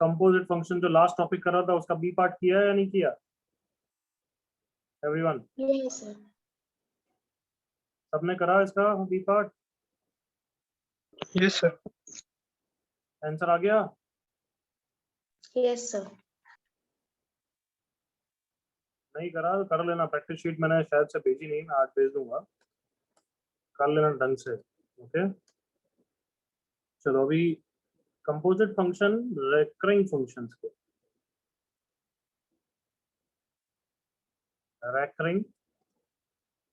Composite function जो last topic कर रहा था उसका बी पार्ट किया है या नहीं किया एवरीवन? Yes sir. सबने करा इसका B part? Yes sir. Answer आ गया? Yes sir. नहीं करा तो कर लेना, प्रैक्टिस शीट मैंने शायद से भेजी नहीं, मैं आज भेज दूंगा, कर लेना ढंग से। ओके चलो अभी कंपोजिट फंक्शन रेकरिंग फंक्शंस के, recurring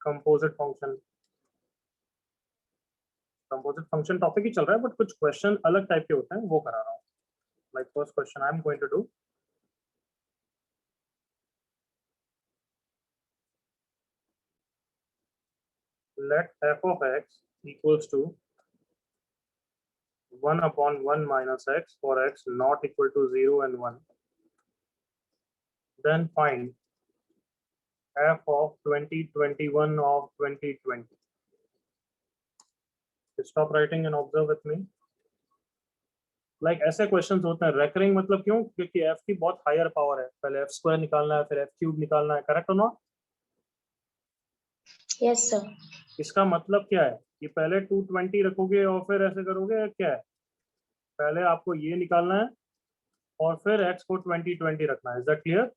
composite function, composite function topic ही चल रहा है बट कुछ क्वेश्चन अलग टाइप के होते हैं वो करा रहा हूँ। Like first question I am going to do, let f of x equals to 1 upon 1 minus x for x not equal to 0 and 1. Then find f of 2021 of 2020. Stop writing and observe with me. Like ऐसे questions होते हैं recurring, मतलब क्यों? क्योंकि f की बहुत higher power है, पहले f स्क्वायर निकालना है फिर f क्यूब निकालना है, करेक्ट और नॉट? Yes sir. इसका मतलब क्या है कि पहले 220 रखोगे और फिर ऐसे करोगे, क्या है? पहले आपको ये निकालना है और फिर x को 2020 रखना है। Is that clear?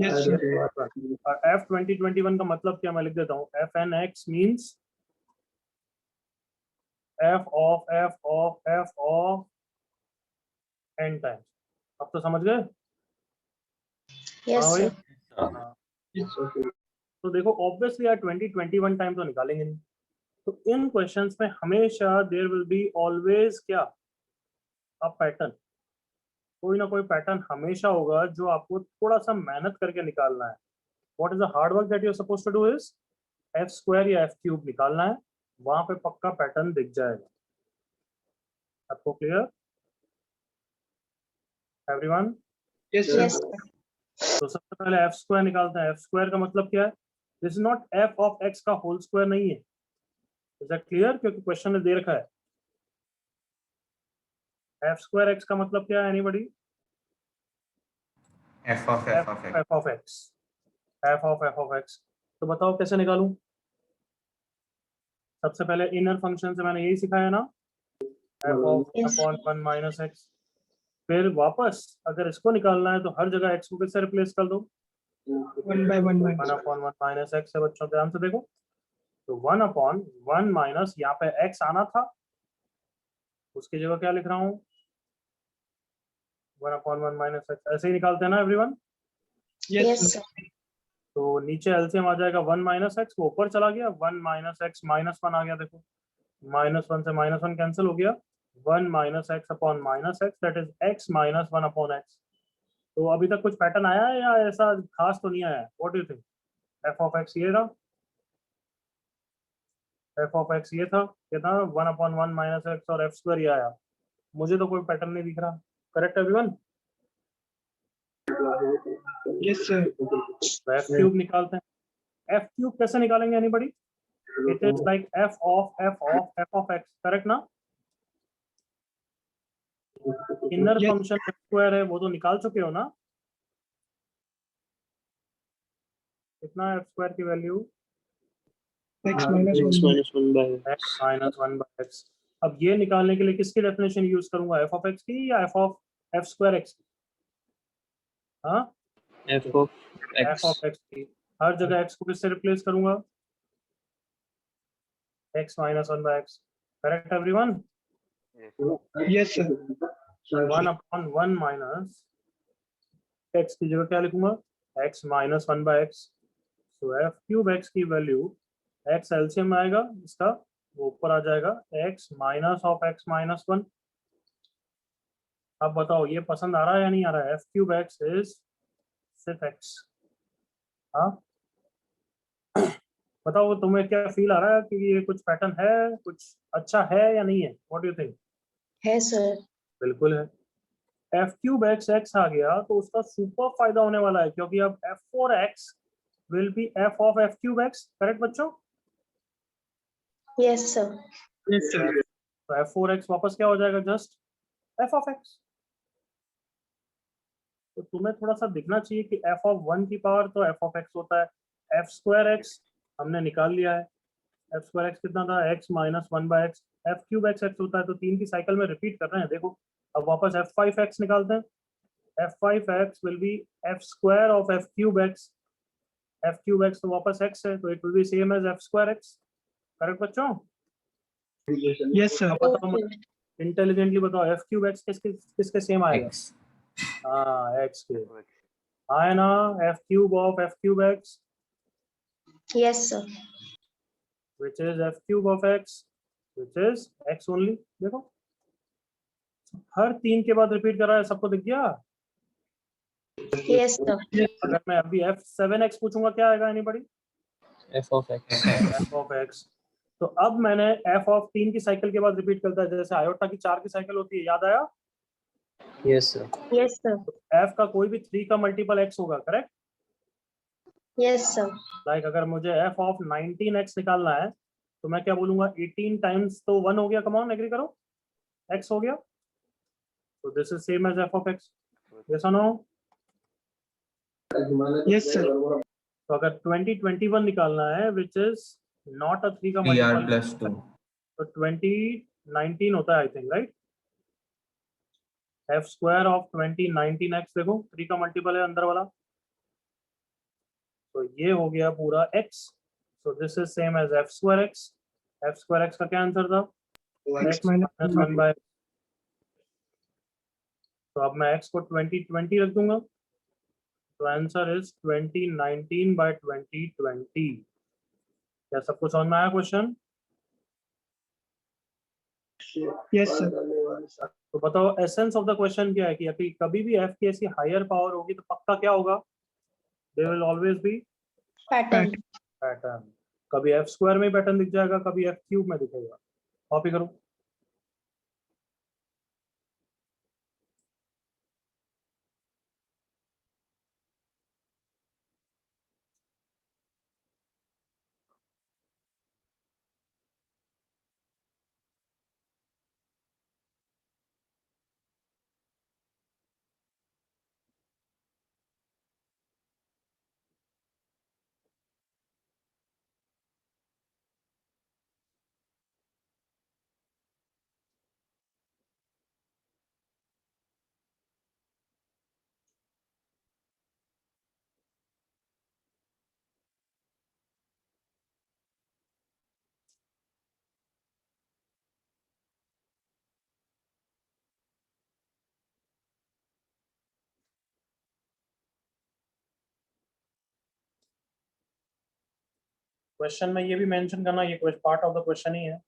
Yes sir. f 2021 का मतलब क्या, मैं लिख देता हूँ, f n x means f of n times. अब तो समझ गए? यस हाँ सर। भाई, तो देखो ऑब्वियसली यार 2021 टाइम तो निकालेंगे नहीं, तो इन क्वेश्चंस में हमेशा देयर विल बी ऑलवेज क्या, अ पैटर्न, कोई ना कोई पैटर्न हमेशा होगा जो आपको थोड़ा सा मेहनत करके निकालना है। What is the hard work that you are supposed to do is f square या f क्यूब निकालना है, वहां पे पक्का पैटर्न दिख जाएगा। आपको clear everyone? Yes yes sir. Sir. तो सबसे पहले f स्क्वायर निकालते हैं। f स्क्वायर का मतलब क्या है? This is not f of x का होल स्क्वायर नहीं है। Is that clear? क्योंकि क्वेश्चन में दे रखा है f स्क्वायर x का मतलब क्या है anybody? f of x f of x। तो बताओ कैसे निकालूं? सबसे पहले इनर फंक्शन से मैंने यही सिखाया ना, f of Yes. Upon 1 minus x. फिर वापस अगर इसको निकालना है तो हर जगह x को किससे रिप्लेस कर दो? 1 by 1 1 अपॉन 1 माइनस एक्स है। बच्चों ध्यान से देखो, तो 1 अपॉन 1 माइनस, यहाँ पे x आना था, उसकी जगह क्या लिख रहा हूँ? 1 अपॉन 1 माइनस एक्स। ऐसे ही निकालते हैं ना everyone? Yes yes sir. Sir. तो नीचे एलसीएम आ जाएगा 1 माइनस एक्स, वो ऊपर चला गया, 1 माइनस एक्स माइनस 1 आ गया। देखो माइनस 1 से माइनस 1 कैंसिल हो गया, 1 minus x upon minus x, that is x minus 1 upon x. तो अभी तक कुछ पैटर्न आया है या ऐसा खास तो नहीं आया है? What do you think? f of x ये था, f ऑफ x ये था, कितना? 1 अपॉन 1 माइनस एक्स और f स्क्वायर ये आया। मुझे तो कोई पैटर्न नहीं दिख रहा। Correct everyone? Yes sir. तो f क्यूब निकालते हैं। f क्यूब कैसे निकालेंगे anybody? It is like f of x, correct ना? Inner Yes. Function f square है, वो तो निकाल चुके हो ना? कितना f स्क्वायर की value? x minus 1 by x minus 1 by x। अब ये निकालने के लिए किसकी डेफिनेशन यूज करूंगा, f ऑफ x की या f of f square x की? हाँ, f of f x. Of x की। हर जगह x को किससे रिप्लेस करूंगा? x minus 1 by x। Correct everyone? Yes sir. 1 upon 1 minus x की जगह क्या लिखूंगा? x minus 1 by x। तो f क्यूब x की वैल्यू, x एलसीएम में आएगा इसका, वो ऊपर आ जाएगा, x minus of x minus 1। अब बताओ ये पसंद आ रहा है या नहीं आ रहा है? f क्यूब x इज सिर्फ x। हाँ बताओ तुम्हें क्या फील आ रहा है कि ये कुछ पैटर्न है, कुछ अच्छा है या नहीं है? What do you think? है सर। बिल्कुल है। f क्यूब x x आ गया तो उसका सुपर फायदा होने वाला है, क्योंकि अब f4x will be f of f cube x। Correct बच्चों? Yes sir. Yes sir. तो f4x वापस क्या हो जाएगा, जस्ट f ऑफ x। तो तुम्हें थोड़ा सा दिखना चाहिए कि f ऑफ 1 की पावर तो f ऑफ x होता है, f स्क्वायर x हमने निकाल लिया है, f स्क्वायर x कितना था, x minus 1/x, f cube x होता है, तो 3 की साइकिल में रिपीट कर रहे हैं। देखो अब वापस f5x निकालते हैं, f5x will be f square of f cube x, f cube x तो वापस x है, तो it will be same as f square x। Correct बच्चों? Yes, sir. अब बताओ मुझे, इंटेलिजेंटली बताओ, f क्यूब x किसके सेम आएगा? X. हाँ x के आए ना, f cube of f cube x Yes, sir. which is f cube of x which is x only। देखो हर 3 के बाद रिपीट कर रहा है, सबको दिख गया? Yes, sir. अगर मैं अभी f7x पूछूंगा क्या आएगा anybody? F of x. f of x। तो अब मैंने f ऑफ 3 की साइकिल के बाद रिपीट करता है, जैसे आयोटा की 4 की साइकिल होती है, याद आया? Yes, sir. Yes, sir. f का कोई भी 3 का मल्टीपल x होगा, करेक्ट? Yes, sir. लाइक अगर मुझे f ऑफ 19x निकालना है तो मैं क्या बोलूंगा, 18 टाइम्स तो 1 हो गया, कम ऑन एग्री करो, x हो गया, तो this is same as f of x। Yes और नो? Yes, sir. तो अगर 2021 निकालना है विच इज नॉट अ 3 का 3R मल्टीपल, plus 2. तो 2019 होता है I think, right? f square of 2019x, देखो 3 का मल्टीपल है अंदर वाला, तो ये हो गया पूरा x, so this is same as f square x। f square x का क्या आंसर था? x minus 1/। तो अब मैं x को 2020 रख दूंगा, तो आंसर इज 2019/2020। क्या सबको समझ में आया क्वेश्चन? Yes, sir. तो बताओ एसेंस ऑफ द क्वेश्चन क्या है कि अभी कभी भी f की ऐसी हायर पावर होगी तो पक्का क्या होगा, there will always be Pattern. Pattern. कभी f स्क्वायर में पैटर्न दिख जाएगा, कभी f क्यूब में दिखेगा। कॉपी करो। क्वेश्चन में ये भी मेंशन करना, ये पार्ट ऑफ द क्वेश्चन ही है।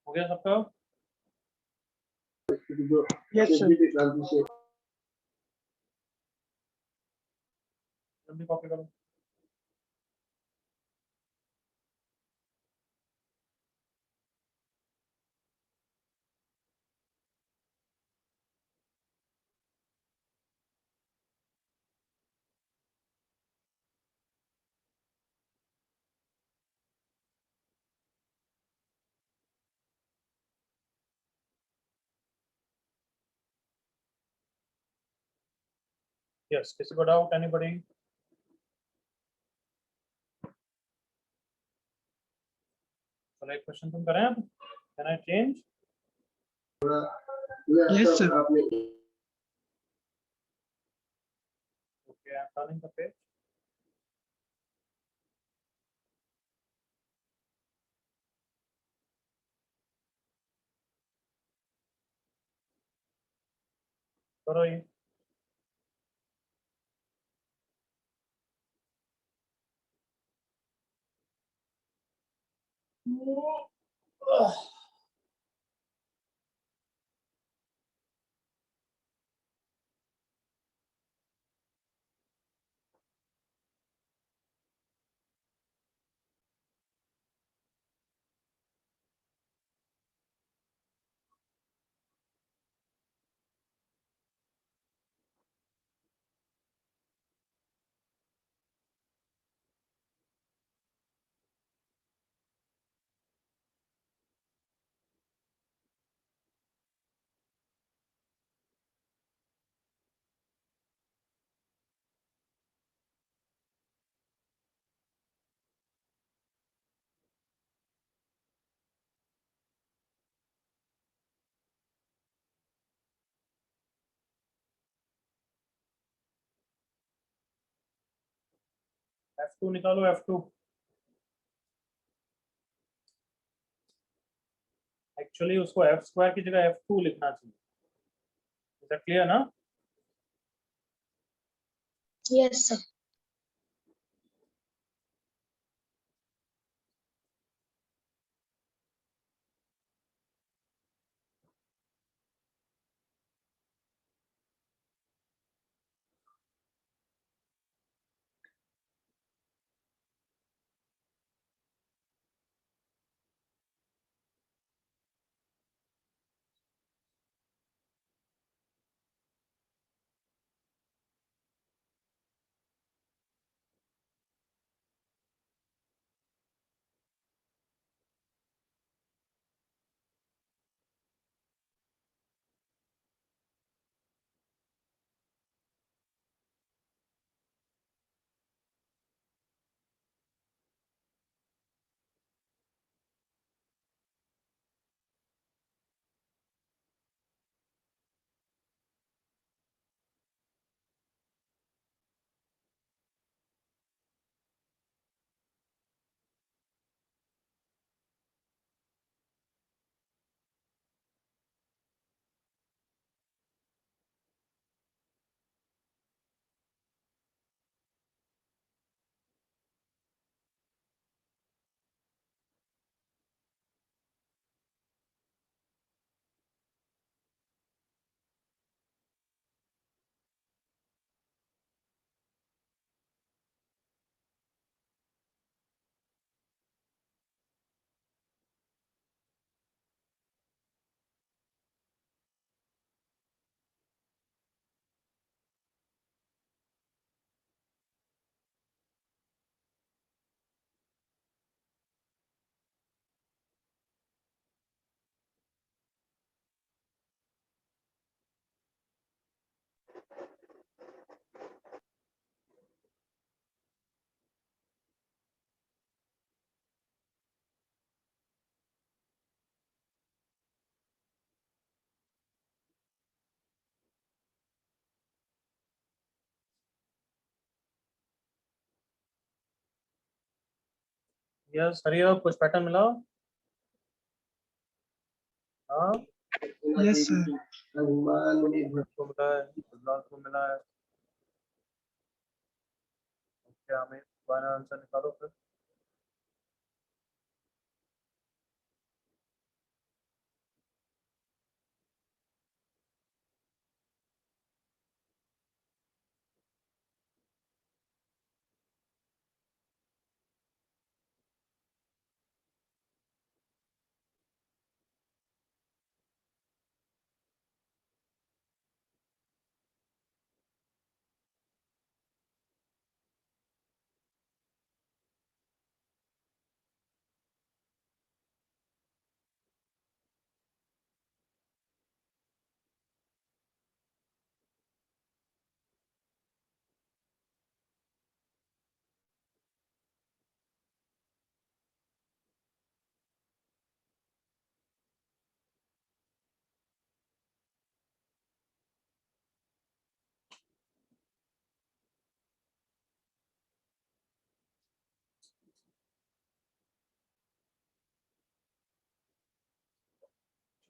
हो गया सबका? Yes, sir. जल्दी कॉपी करो। यस, किसी को डाउट? एनीबॉडी? चलो एक क्वेश्चन तुम करें अब। Can I change? Yes, sir. Okay, I am turning the page. करो ये। F2 निकालो, F2। एक्चुअली उसको एफ स्क्वायर की जगह F2 लिखना चाहिए। इज दैट क्लियर ना? Yes, sir. यस, हरी up, कुछ पैटर्न मिला? हाँ, Yes, sir. को मिला है, गुजरात को मिला है। ओके, हमें फाइनल आंसर निकालो फिर।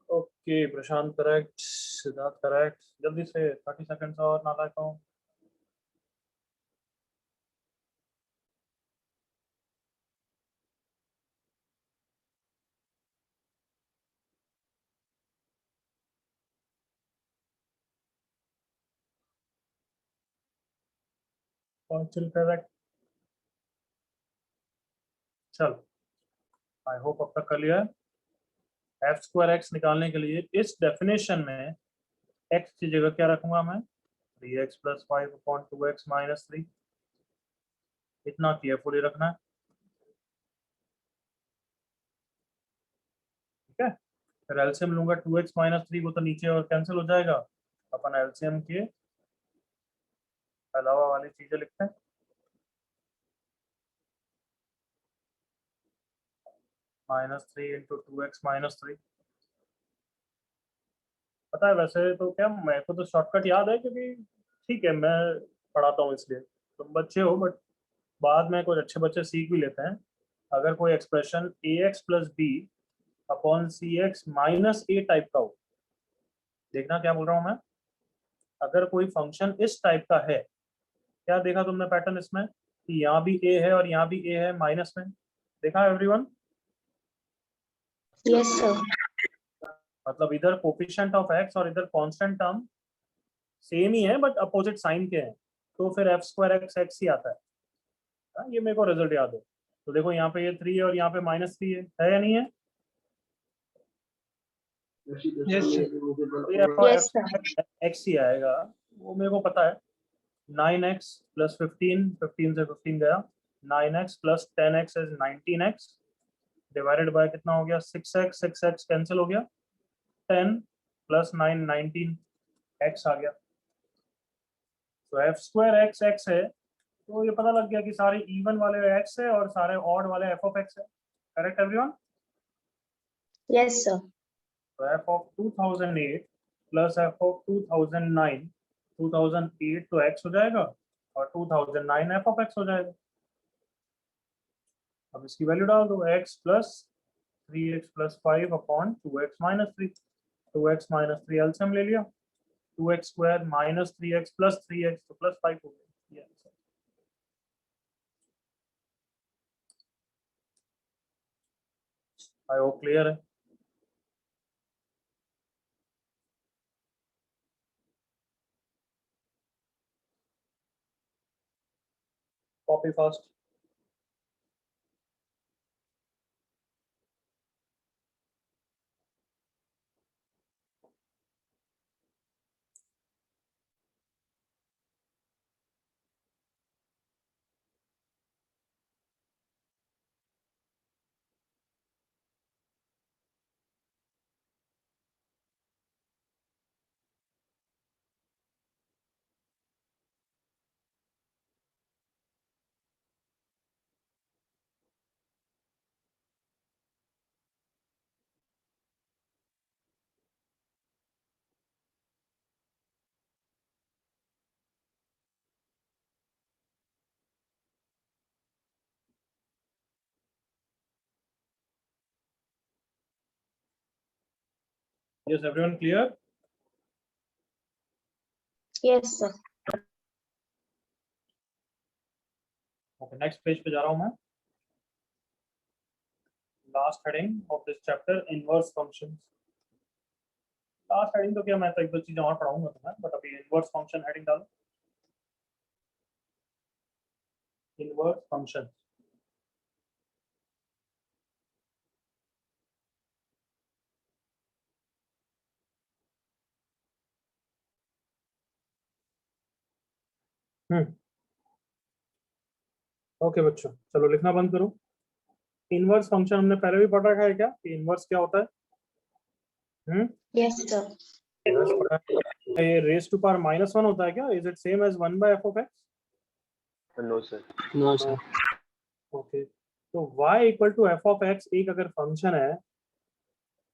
ओके प्रशांत करेक्ट, सिद्धार्थ करेक्ट, जल्दी से 30 सेकंड्स और नालायक हूँ। चल करेक्ट, चल आई होप अब तक कर लिया है। एफ स्क्वायर एक्स निकालने के लिए इस डेफिनेशन में एक्स की जगह क्या रखूंगा मैं, 3x + 5/2x - 3। इतना केयरफुली रखना है, ठीक है। फिर एलसीएम लूंगा 2x - 3, वो तो नीचे और कैंसिल हो जाएगा। अपन एलसीएम के अलावा वाली चीजें लिखते हैं। -3 × 2x - 3। पता है वैसे तो क्या, मेरे को तो शॉर्टकट याद है क्योंकि ठीक है मैं पढ़ाता हूँ इसलिए, तुम बच्चे हो बट बाद में कुछ अच्छे बच्चे सीख भी लेते हैं। अगर कोई expression ax + b/cx - a type का हो, देखना क्या बोल रहा हूँ मैं। अगर कोई फंक्शन इस टाइप का है, क्या देखा तुमने पैटर्न इसमें कि यहाँ भी a है और यहाँ भी a है माइनस में, देखा एवरीवन। Yes, sir. मतलब इधर कोफिशिएंट ऑफ x और इधर कांस्टेंट टर्म सेम ही है बट अपोजिट साइन के हैं, तो फिर f² x ही आता है। हाँ, ये मेरे को रिजल्ट याद है। तो देखो यहाँ पे ये 3 है और यहाँ पे -3 है या नहीं है। Yes, sir. तो ये Yes, sir. x ही आएगा, वो मेरे को पता है। 9x + 15, 15 से 15 गया, 9x + 10x is 19x divided by कितना हो गया 6x, 6x कैंसिल हो गया, 10 + 9 19 x आ गया। तो f² x x है, तो ये पता लग गया कि सारे इवन वाले x है और सारे ऑड वाले f(x) है। Correct everyone. Yes, sir. तो f(2008) + f(2009), 2008 तो x हो जाएगा और 2009 f(x) हो जाएगा। अब इसकी वैल्यू डाल दो, x + 3x + 5/2x - 3। 2x - 3 LCM ले लिया, 2x² - 3x + 3x तो +5 हो गया। आई होप क्लियर है। Copy fast. Yes, everyone clear? Yes, sir. Okay, next page पे जा रहा हूँ मैं। Last heading of this chapter, inverse functions. Last heading तो क्या, मैं तो एक दो चीजें और पढ़ाऊंगा तुम्हें, बट अभी इनवर्स फंक्शन हेडिंग डालो। Inverse function. ओके बच्चों, चलो लिखना बंद करो। इनवर्स फंक्शन हमने पहले भी पढ़ रखा है क्या कि इनवर्स क्या होता है? Yes, sir. Inverse पढ़ा है। ये रेज टू पावर -1 होता है क्या? Is it same as 1/f(x)? No, sir. No, sir. Okay, तो y = f(x) एक अगर फंक्शन है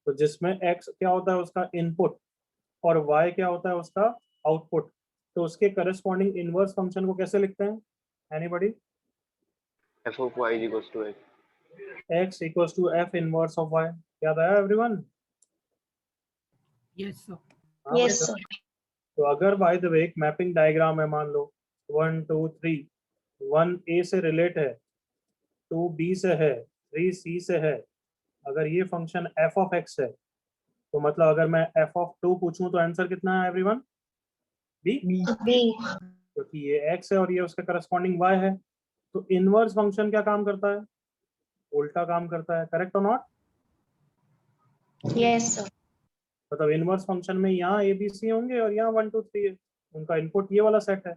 तो जिसमें x क्या होता है उसका इनपुट और y क्या होता है उसका आउटपुट, तो उसके करस्पॉन्डिंग इनवर्स फंक्शन को कैसे लिखते हैं? Anybody? F of y is equals to x. x = f inverse of y। याद आया एवरीवन? Yes, sir. हाँ Yes, बेटा। sir. तो अगर बाय द वे एक मैपिंग डायग्राम है, मान लो 1 2 3, 1 ए से रिलेट है, 2 बी से है, 3 सी से है, अगर ये फंक्शन एफ ऑफ एक्स है, तो मतलब अगर मैं एफ ऑफ 2 पूछूं तो आंसर कितना है एवरीवन? B, B. क्योंकि ये एक्स है और ये उसका करस्पॉन्डिंग वाई है। तो इनवर्स फंक्शन क्या काम करता है? उल्टा काम करता है, करेक्ट और नॉट? Yes, sir. मतलब इनवर्स फंक्शन में यहाँ ए बी सी होंगे और यहाँ 1 2 3 है, उनका इनपुट ये वाला सेट है।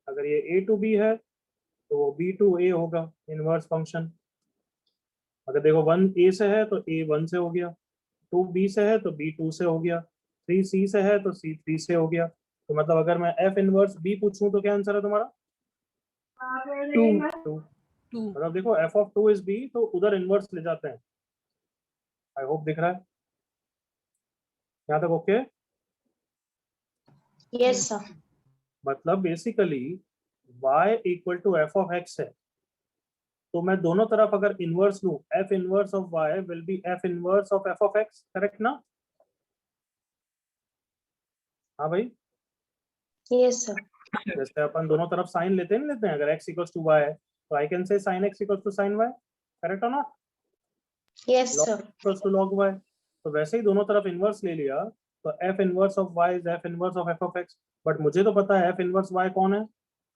अगर ये ए टू बी है तो वो बी टू ए होगा इनवर्स फंक्शन। अगर देखो 1 ए से है तो ए 1 से हो गया, 2 बी से है तो बी 2 से हो गया, 3 सी से है तो सी 3 से हो गया। तो मतलब अगर मैं एफ इनवर्स बी पूछूं तो क्या आंसर है तुम्हारा? 2। 2. मतलब देखो एफ ऑफ 2 इज बी, तो उधर इनवर्स ले जाते हैं। आई होप दिख रहा है यहाँ तक? ओके। Yes, sir. मतलब basically y equal to F of X है, तो मैं दोनों तरफ अगर इनवर्स लूं, F inverse of y will be F inverse of F of X, correct ना? हाँ भाई। Yes, sir. जैसे अपन दोनों तरफ साइन लेते हैं, अगर x इक्वल्स टू y है तो I can say sine x equals to sine y, correct और not? Yes, sir. Equals to log y। तो वैसे ही दोनों तरफ इनवर्स ले लिया तो f inverse of y is f inverse of f of x। But मुझे तो पता है f इनवर्स y कौन है,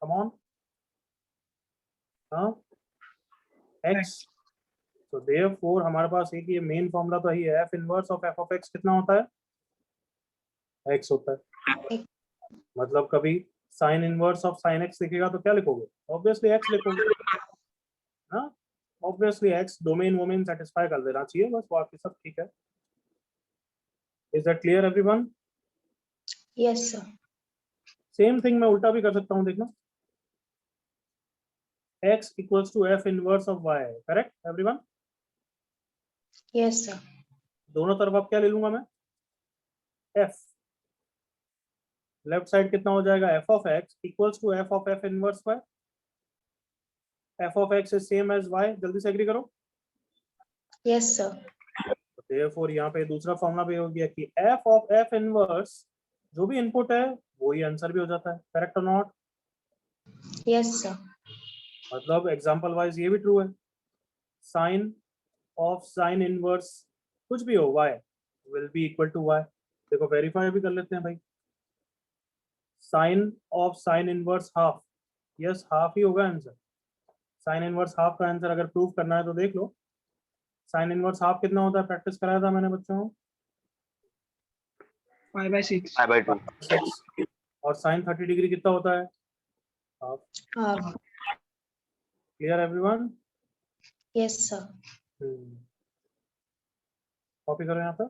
कम ऑन। हाँ, x। तो देयरफॉर हमारे पास एक ये मेन फॉर्मूला तो ही है, f inverse of f of x कितना होता है? x होता है। मतलब कभी sine inverse of sine x लिखेगा तो क्या लिखोगे? ऑब्वियसली x लिखोगे। हाँ, ऑब्वियसली x डोमेन वोमेन सेटिस्फाई कर देना चाहिए, बस बाकी सब ठीक है। Is that clear everyone? Yes, sir. Same thing मैं उल्टा भी कर सकता हूँ, देखना। x equals to f inverse of y, correct everyone? Yes, sir. दोनों तरफ अब क्या ले लूंगा मैं? f। लेफ्ट साइड कितना हो जाएगा? f of x equals to f of f inverse y। f of x is same as y, जल्दी से एग्री करो। Yes, sir. देयरफॉर यहाँ पे दूसरा फॉर्मूला भी हो गया कि f ऑफ f इनवर्स, जो भी इनपुट है वही आंसर भी हो जाता है, करेक्ट और नॉट? Yes, sir. मतलब एग्जांपल वाइज ये भी ट्रू है, साइन ऑफ साइन इनवर्स कुछ भी हो y will be equal to y। देखो वेरीफाई भी कर लेते हैं भाई। Sine of sine inverse half, yes half ही होगा आंसर। साइन इनवर्स हाफ का आंसर अगर प्रूव करना है तो देख लो, साइन इनवर्स हाफ कितना होता है, प्रैक्टिस कराया था मैंने बच्चों को। 5/6. 5/2. 6। और साइन 30 डिग्री कितना होता है? Half. Clear everyone? Yes, sir. Copy करो यहाँ पर।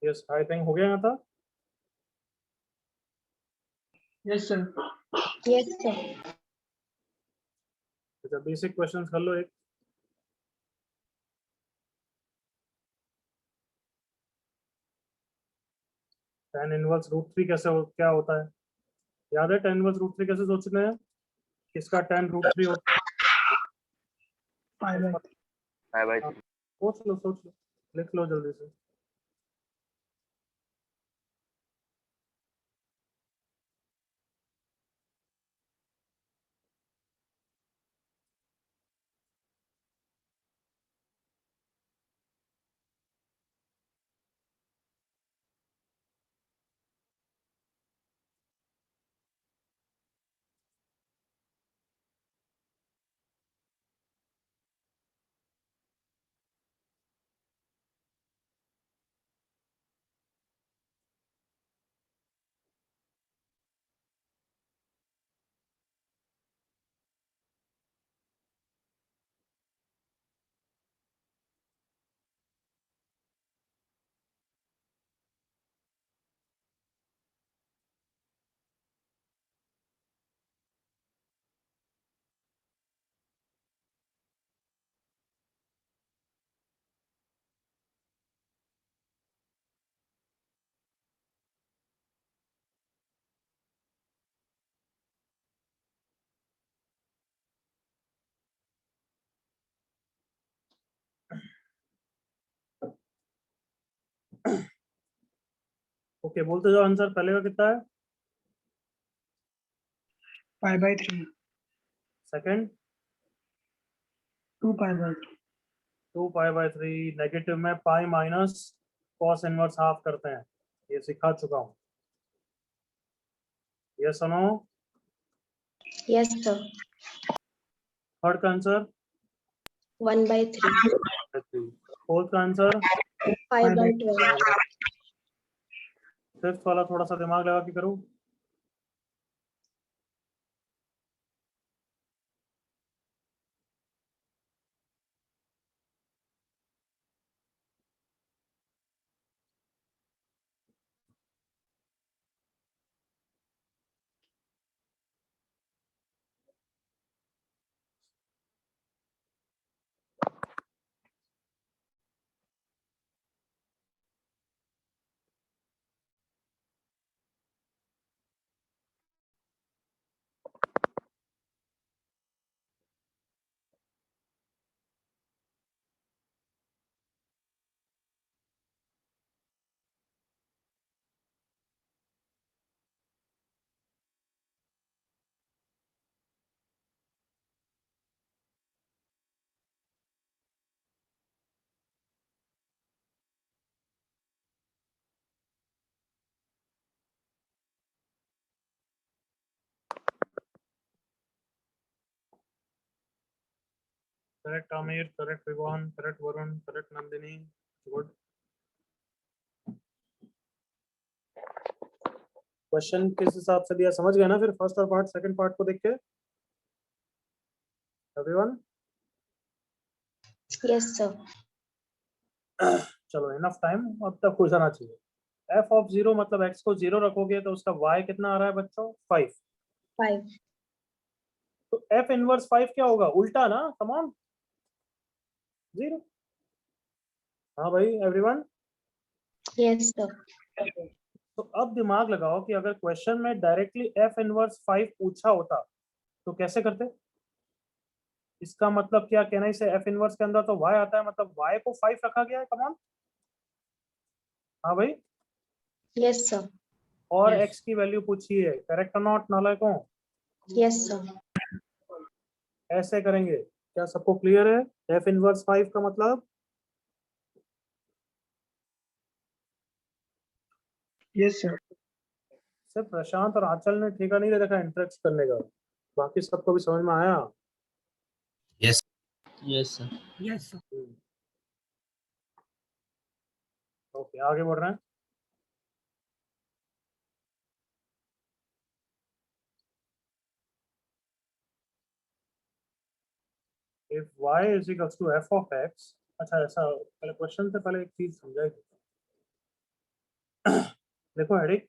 यस आई थिंक हो गया यहाँ था। Yes, sir. Yes, sir. अच्छा बेसिक क्वेश्चंस कर लो एक। tan इनवर्स रूट 3 क्या होता है? याद है tan इनवर्स रूट 3 कैसे सोचते हैं? किसका tan रूट 3 होता है? 5/3. 5/3. सोच लो लिख लो जल्दी से। ओके बोलते जाओ आंसर। पहले का कितना है? 5/3. सेकंड 2/3. 2π/3। नेगेटिव में pi minus cos inverse half करते हैं, ये सिखा चुका हूँ। ये सुनो। Yes, sir. थर्ड का आंसर 1/3. फोर्थ का आंसर 5/12. फिफ्थ वाला थोड़ा सा दिमाग लगा के करो। Correct Aamir, correct Vivaan, correct Varun, correct Nandini. Good. Question किस हिसाब से दिया समझ गया ना? फिर फर्स्ट और पार्ट सेकंड पार्ट को देख के एवरीवन। Yes, sir. चलो इनफ टाइम, अब तक हो जाना चाहिए। f ऑफ 0 मतलब x को 0 रखोगे तो उसका y कितना आ रहा है बच्चों? 5। 5. तो f इनवर्स 5 क्या होगा? उल्टा ना, कम ऑन 0। हाँ भाई एवरीवन। Yes, sir. तो अब दिमाग लगाओ कि अगर क्वेश्चन में डायरेक्टली f इनवर्स 5 पूछा होता तो कैसे करते? इसका मतलब क्या कहना, इसे f इनवर्स के अंदर तो y आता है, मतलब y को 5 रखा गया है। Come on. हाँ भाई। Yes, sir. और Yes. x की वैल्यू पूछी है, करेक्ट और नॉट नालायकों? Yes, sir. ऐसे करेंगे। क्या सबको क्लियर है? f इनवर्स 5 का मतलब? Yes, sir. सिर्फ प्रशांत और आंचल ने ठेका नहीं ले रखा इंटरेक्ट करने का, बाकी सबको भी समझ में आया? Yes, sir. Yes, sir. Okay, आगे बढ़ रहे हैं। if y is equals to f of x, अच्छा ऐसा पहले क्वेश्चन से पहले एक चीज समझाई। देखो heading,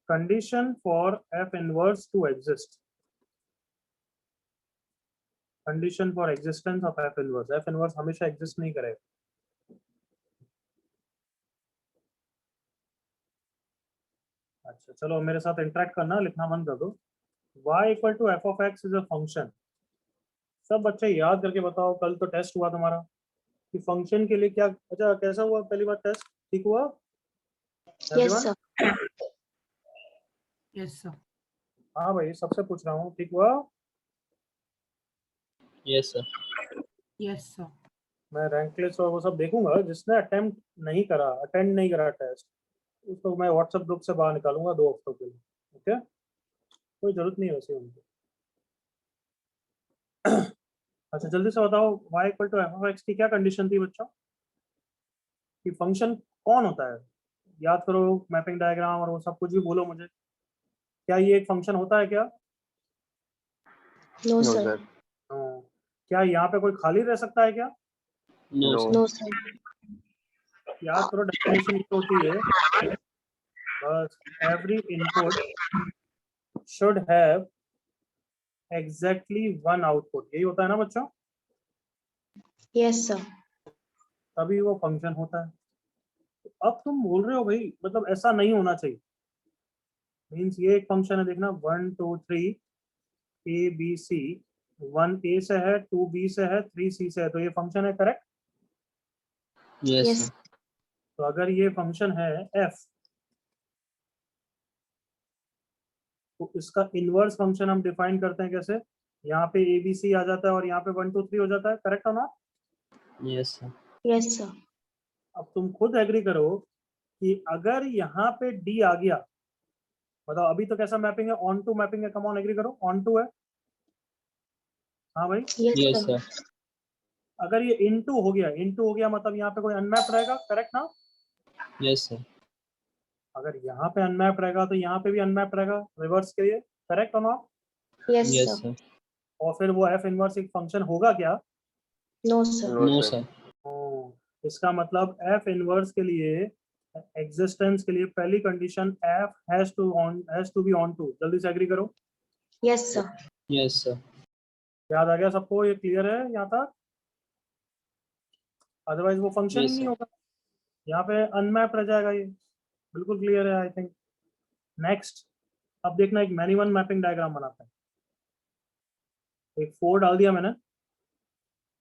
condition for f inverse to exist, condition for existence of f inverse हमेशा एग्जिस्ट नहीं करेगा। अच्छा चलो मेरे साथ इंटरेक्ट करना, लिखना बंद कर दो। y equal to f of x is a function. सब बच्चे याद करके बताओ, कल तो टेस्ट हुआ तुम्हारा कि फंक्शन के लिए क्या, अच्छा कैसा हुआ पहली बार टेस्ट? ठीक हुआ? Yes, Everyone? sir. Yes, sir. हाँ भाई, सबसे पूछ रहा हूँ, ठीक हुआ? Yes, sir. Yes, sir. मैं रैंक लिस्ट और वो सब देखूंगा, जिसने अटेंड नहीं करा टेस्ट, उसको मैं व्हाट्सएप ग्रुप से बाहर निकालूंगा 2 हफ्तों के लिए। ओके, कोई जरूरत नहीं है वैसे उनको। अच्छा जल्दी से बताओ, y equal to F of X की क्या कंडीशन थी बच्चों? कि फंक्शन कौन होता है? याद करो, मैपिंग डायग्राम और वो सब कुछ भी बोलो मुझे। क्या ये एक फंक्शन होता है क्या? No, No, sir. sir. हाँ। क्या यहाँ पे कोई खाली रह सकता है क्या? No, No. sir. No, sir. याद करो, डेफिनेशन होती है बस, every input should have exactly one output, यही होता है ना बच्चों? Yes, sir. तभी वो फंक्शन होता है। अब तुम बोल रहे हो भाई, मतलब ऐसा नहीं होना चाहिए। मीन्स ये एक फंक्शन है, देखना 1 2 3 ए बी सी, 1 ए से है, 2 बी से है, 3 सी से है, तो ये फंक्शन है, करेक्ट? Yes, Yes. sir. तो अगर ये फंक्शन है एफ, तो इसका इनवर्स फंक्शन हम डिफाइन करते हैं कैसे? यहाँ पे ए बी सी आ जाता है और यहाँ पे 1 2 3 हो जाता है, करेक्ट हो ना? Yes, sir. Yes, sir. अब तुम खुद एग्री करो कि अगर यहाँ पे डी आ गया, बताओ अभी तो कैसा मैपिंग है? ऑन टू मैपिंग है, कम ऑन एग्री करो, ऑन टू है। हाँ भाई, Yes, Yes, sir. sir. अगर ये इनटू हो गया मतलब यहाँ पे कोई अनमैप रहेगा, करेक्ट ना? Yes, sir. अगर यहाँ पे अनमैप रहेगा तो यहाँ पे भी अनमैप रहेगा, रिवर्स के लिए, करेक्ट हो ना? Yes, Yes, sir. sir. और फिर वो एफ इनवर्स एक फंक्शन होगा क्या? No, sir. No, No, sir. sir. इसका मतलब एफ इनवर्स के लिए, एग्जिस्टेंस के लिए पहली condition F has to be onto. जल्दी से एग्री करो। Yes, sir. Yes, sir. याद आ गया सबको? ये क्लियर है यहाँ तक? अदरवाइज वो फंक्शन ही Yes, नहीं sir. होगा, यहाँ पे अनमैप रह जाएगा ये। बिल्कुल क्लियर है आई थिंक। नेक्स्ट, अब देखना, एक मैनी वन मैपिंग डायग्राम बनाते हैं। एक 4 डाल दिया मैंने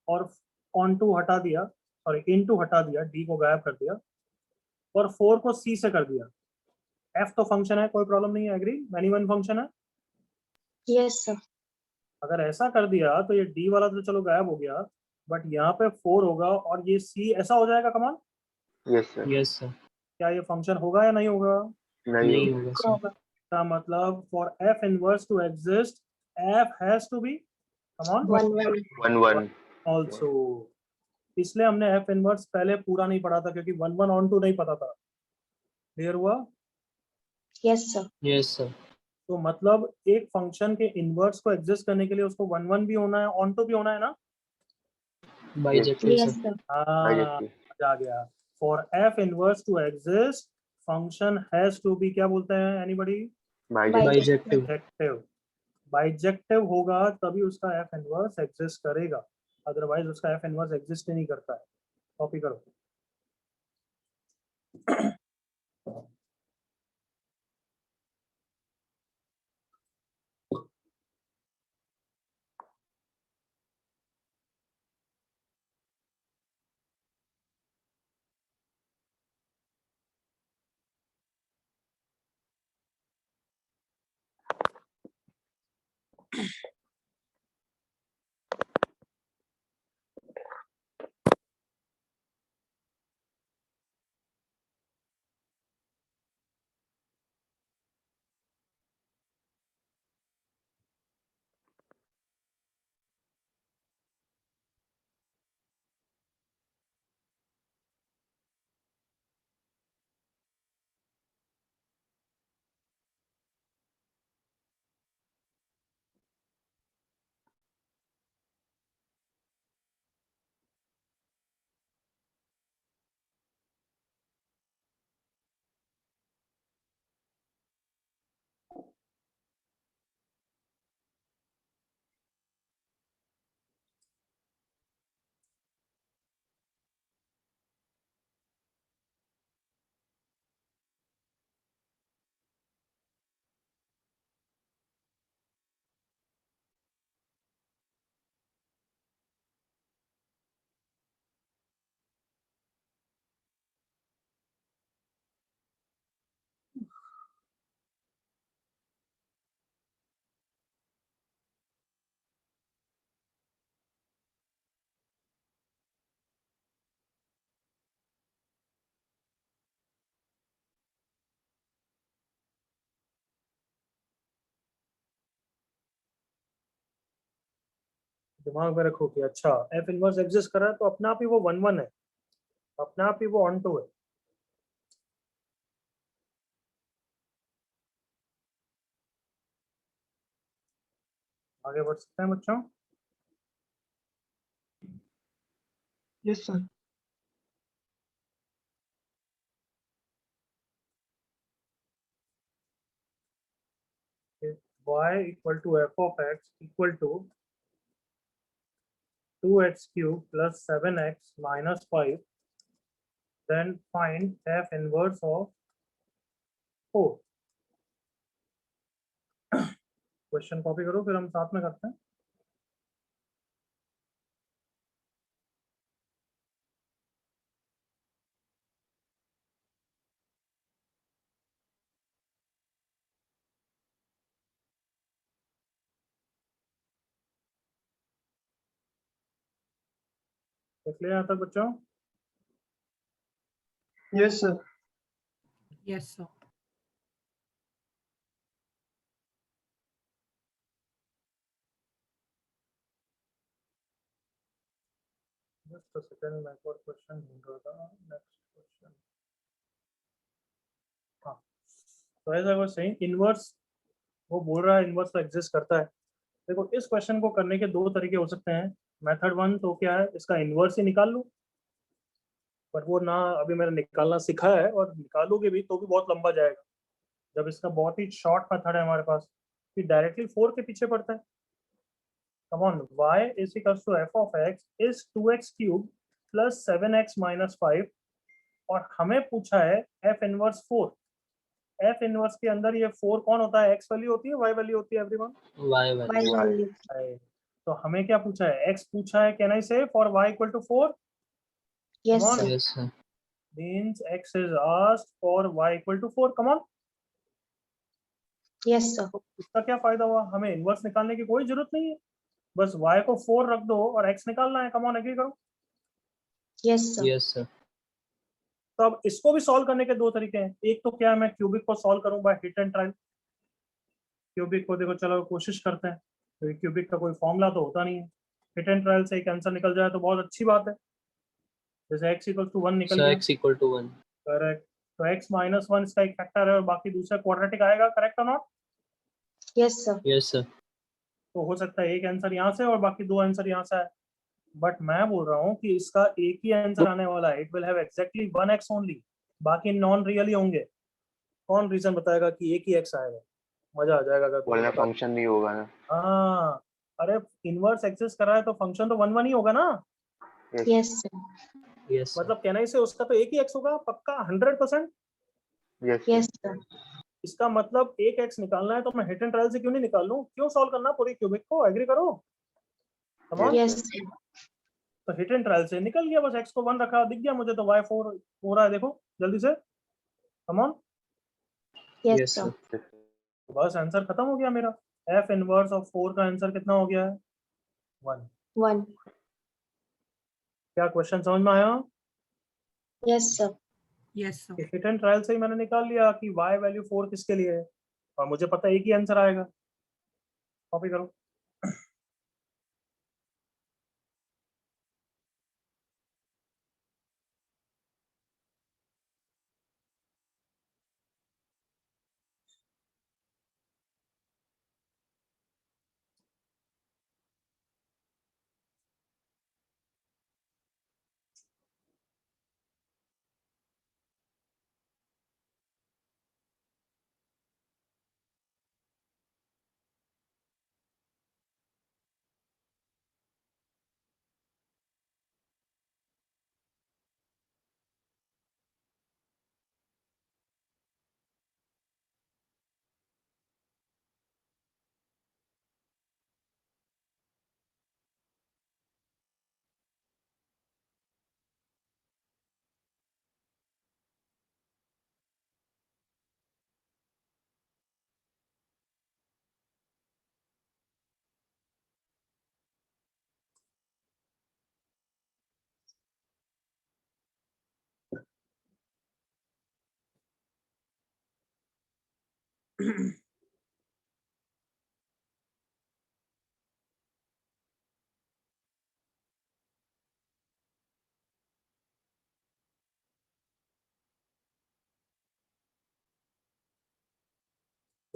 और ऑन टू हटा दिया, सॉरी इन टू हटा दिया, डी को गायब कर दिया और 4 को सी से कर दिया। एफ तो फंक्शन है, कोई प्रॉब्लम नहीं है, एग्री, मैनी वन फंक्शन है। Yes, sir. अगर ऐसा कर दिया तो ये डी वाला तो चलो गायब हो गया, बट यहाँ पे 4 होगा और ये सी ऐसा हो जाएगा। कमान, Yes, sir. Yes, sir. क्या ये फंक्शन होगा या नहीं होगा? नहीं नहीं होगा। होगा, No, sir. sir. का मतलब for F inverse to exist, F has to be, come on, 1, 1. 1 1. Also. इसलिए हमने एफ इनवर्स पहले पूरा नहीं पढ़ा था, क्योंकि 1 1 ऑन टू नहीं पता था। क्लियर हुआ? Yes, sir. Yes, sir. तो मतलब एक फंक्शन के इनवर्स को एग्जिस्ट करने के लिए उसको 1 1 भी होना है, ऑन टू भी होना है ना? Bijective, Yes, sir. sir. हाँ, Bijective. मजा आ गया। For F inverse to exist, function has to be, क्या बोलते हैं anybody? Bijective. Bijective. Bijective. Bijective होगा तभी उसका एफ इनवर्स एग्जिस्ट करेगा, अदरवाइज उसका एफ इनवर्स एग्जिस्ट ही नहीं करता है। कॉपी करो। दिमाग में रखो कि अच्छा एफ इनवर्स एग्जिस्ट कर रहा है तो अपने आप ही वो 1 1 है, अपने आप ही वो ऑन टू है। आगे बढ़ सकते हैं बच्चों? Yes, sir. y equal to f of x equal to 2x cube plus 7x minus 5, then find f inverse of 4। Question copy करो फिर हम साथ में करते हैं। देख लिया यहाँ तक बच्चों? Yes, sir. Yes, sir. Just a second, मैं एक और क्वेश्चन ढूंढ रहा था। नेक्स्ट क्वेश्चन, हाँ। तो as I was saying, inverse वो बोल रहा है इनवर्स तो एग्जिस्ट करता है। देखो इस क्वेश्चन को करने के दो तरीके हो सकते हैं। मेथड 1 तो क्या है, इसका इनवर्स ही निकाल लूं, बट वो ना अभी मैंने निकालना सीखा है, और निकालोगे भी तो भी बहुत लंबा जाएगा। जब इसका बहुत ही शॉर्ट मेथड है हमारे पास, कि डायरेक्टली 4 के पीछे पड़ता है। Come on, y is equals to f of x is 2x cube plus 7x minus 5, और हमें पूछा है f इनवर्स 4। f इनवर्स के अंदर ये 4 कौन होता है? x वैल्यू होती है, y वैल्यू होती है everyone? Y Y value. value. तो हमें क्या पूछा है? x पूछा है। Can I say for y equal to 4? Yes, Come on. sir. Yes, sir. Means x is asked for y equal to 4। Come on. Yes, sir. तो इसका क्या फायदा हुआ? हमें इनवर्स निकालने की कोई जरूरत नहीं है, बस y को 4 रख दो और x निकालना है। कम ऑन, एग्री करो। Yes, sir. Yes, sir. तो अब इसको भी सॉल्व करने के दो तरीके हैं। एक तो क्या है, मैं क्यूबिक को सॉल्व करूं by hit and trial. Cubic को देखो, चलो कोशिश करते हैं। तो क्यूबिक का कोई फॉर्मूला तो होता नहीं है, हिट एंड ट्रायल से एक आंसर निकल जाए तो बहुत अच्छी बात है। जैसे x इक्वल टू 1 निकल So गया, x equal to 1. करेक्ट। तो x माइनस 1 इसका एक फैक्टर है और बाकी दूसरा क्वाड्रेटिक आएगा, करेक्ट और not? Yes, sir. Yes, sir. तो हो सकता है एक आंसर यहाँ से और बाकी दो आंसर यहाँ से आए, बट मैं बोल रहा हूँ कि इसका एक ही आंसर आने वाला है। It will have exactly 1x only, बाकी नॉन रियल ही होंगे। कौन रीजन बताएगा कि एक ही x आएगा? मजा आ जाएगा अगर बोलना तुमको बता। फंक्शन नहीं होगा ना। हाँ, अरे इनवर्स एक्सेस कर रहा है तो फंक्शन तो 1 1 ही होगा ना। Yes, sir. Yes, sir. मतलब कहना से उसका तो एक ही x होगा पक्का, 100%। Yes Yes, sir. इसका मतलब एक x निकालना है तो मैं हिट एंड ट्रायल से क्यों नहीं निकाल लूं? क्यों सॉल्व करना पूरी क्यूबिक को? एग्री करो। Come on. Yes, sir. तो हिट एंड ट्रायल से निकल गया, बस x को 1 रखा, दिख गया मुझे तो y 4 हो रहा है। देखो जल्दी से, come on. Yes, Yes, sir. sir. बस आंसर खत्म हो गया मेरा। f इनवर्स ऑफ 4 का आंसर कितना हो गया है? 1। 1. क्या क्वेश्चन समझ में आया? Yes, sir. Yes, sir. Hit and trial से ही मैंने निकाल लिया कि y वैल्यू 4 किसके लिए है, और मुझे पता है एक ही आंसर आएगा। कॉपी करो।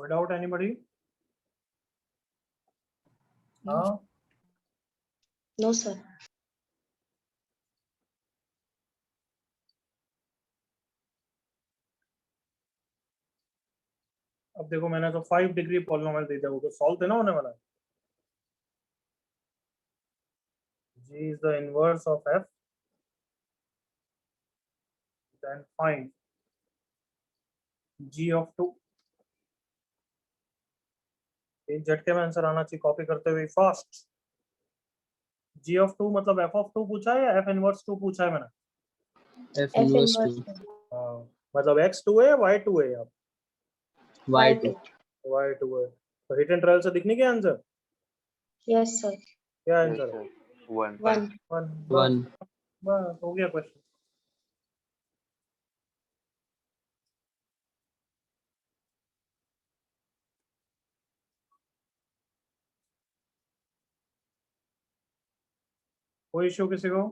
Without anybody? No, हाँ No, sir. अब देखो मैंने तो 5 डिग्री पॉलिनोमियल दे दिया, वो तो सॉल्व है ना होने वाला है। G is the inverse of f, then find G of 2। एक झटके में आंसर आना चाहिए, कॉपी करते हुए फास्ट। G of 2 मतलब f of 2 पूछा है या f inverse 2 पूछा है मैंने? F F inverse inverse 2. हाँ, मतलब x 2 है y 2 है, आप Y2. y 2 है, तो हिट एंड ट्रायल से दिखने के आंसर Yes, sir. क्या Yes, आंसर है? sir. 1. 1. 1। 1. बस हो गया क्वेश्चन। कोई इश्यू किसी को?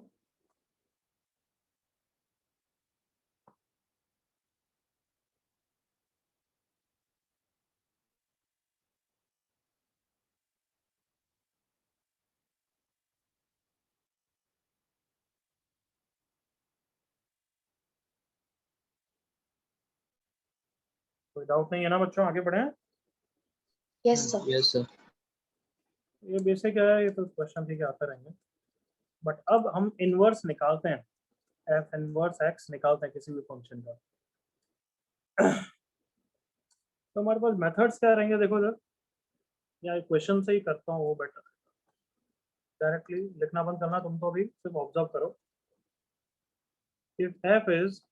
कोई डाउट नहीं है ना बच्चों, आगे बढ़े? Yes, sir. Yes, sir. ये बेसिक है, ये तो क्वेश्चन ठीक है आते रहेंगे, बट अब हम इनवर्स निकालते हैं, एफ इनवर्स एक्स निकालते हैं किसी भी फंक्शन का। तो हमारे पास मेथड्स क्या रहेंगे, देखो जरा, या क्वेश्चन से ही करता हूँ वो बेटर, डायरेक्टली लिखना बंद करना, तुम तो अभी सिर्फ ऑब्जर्व करो। If F is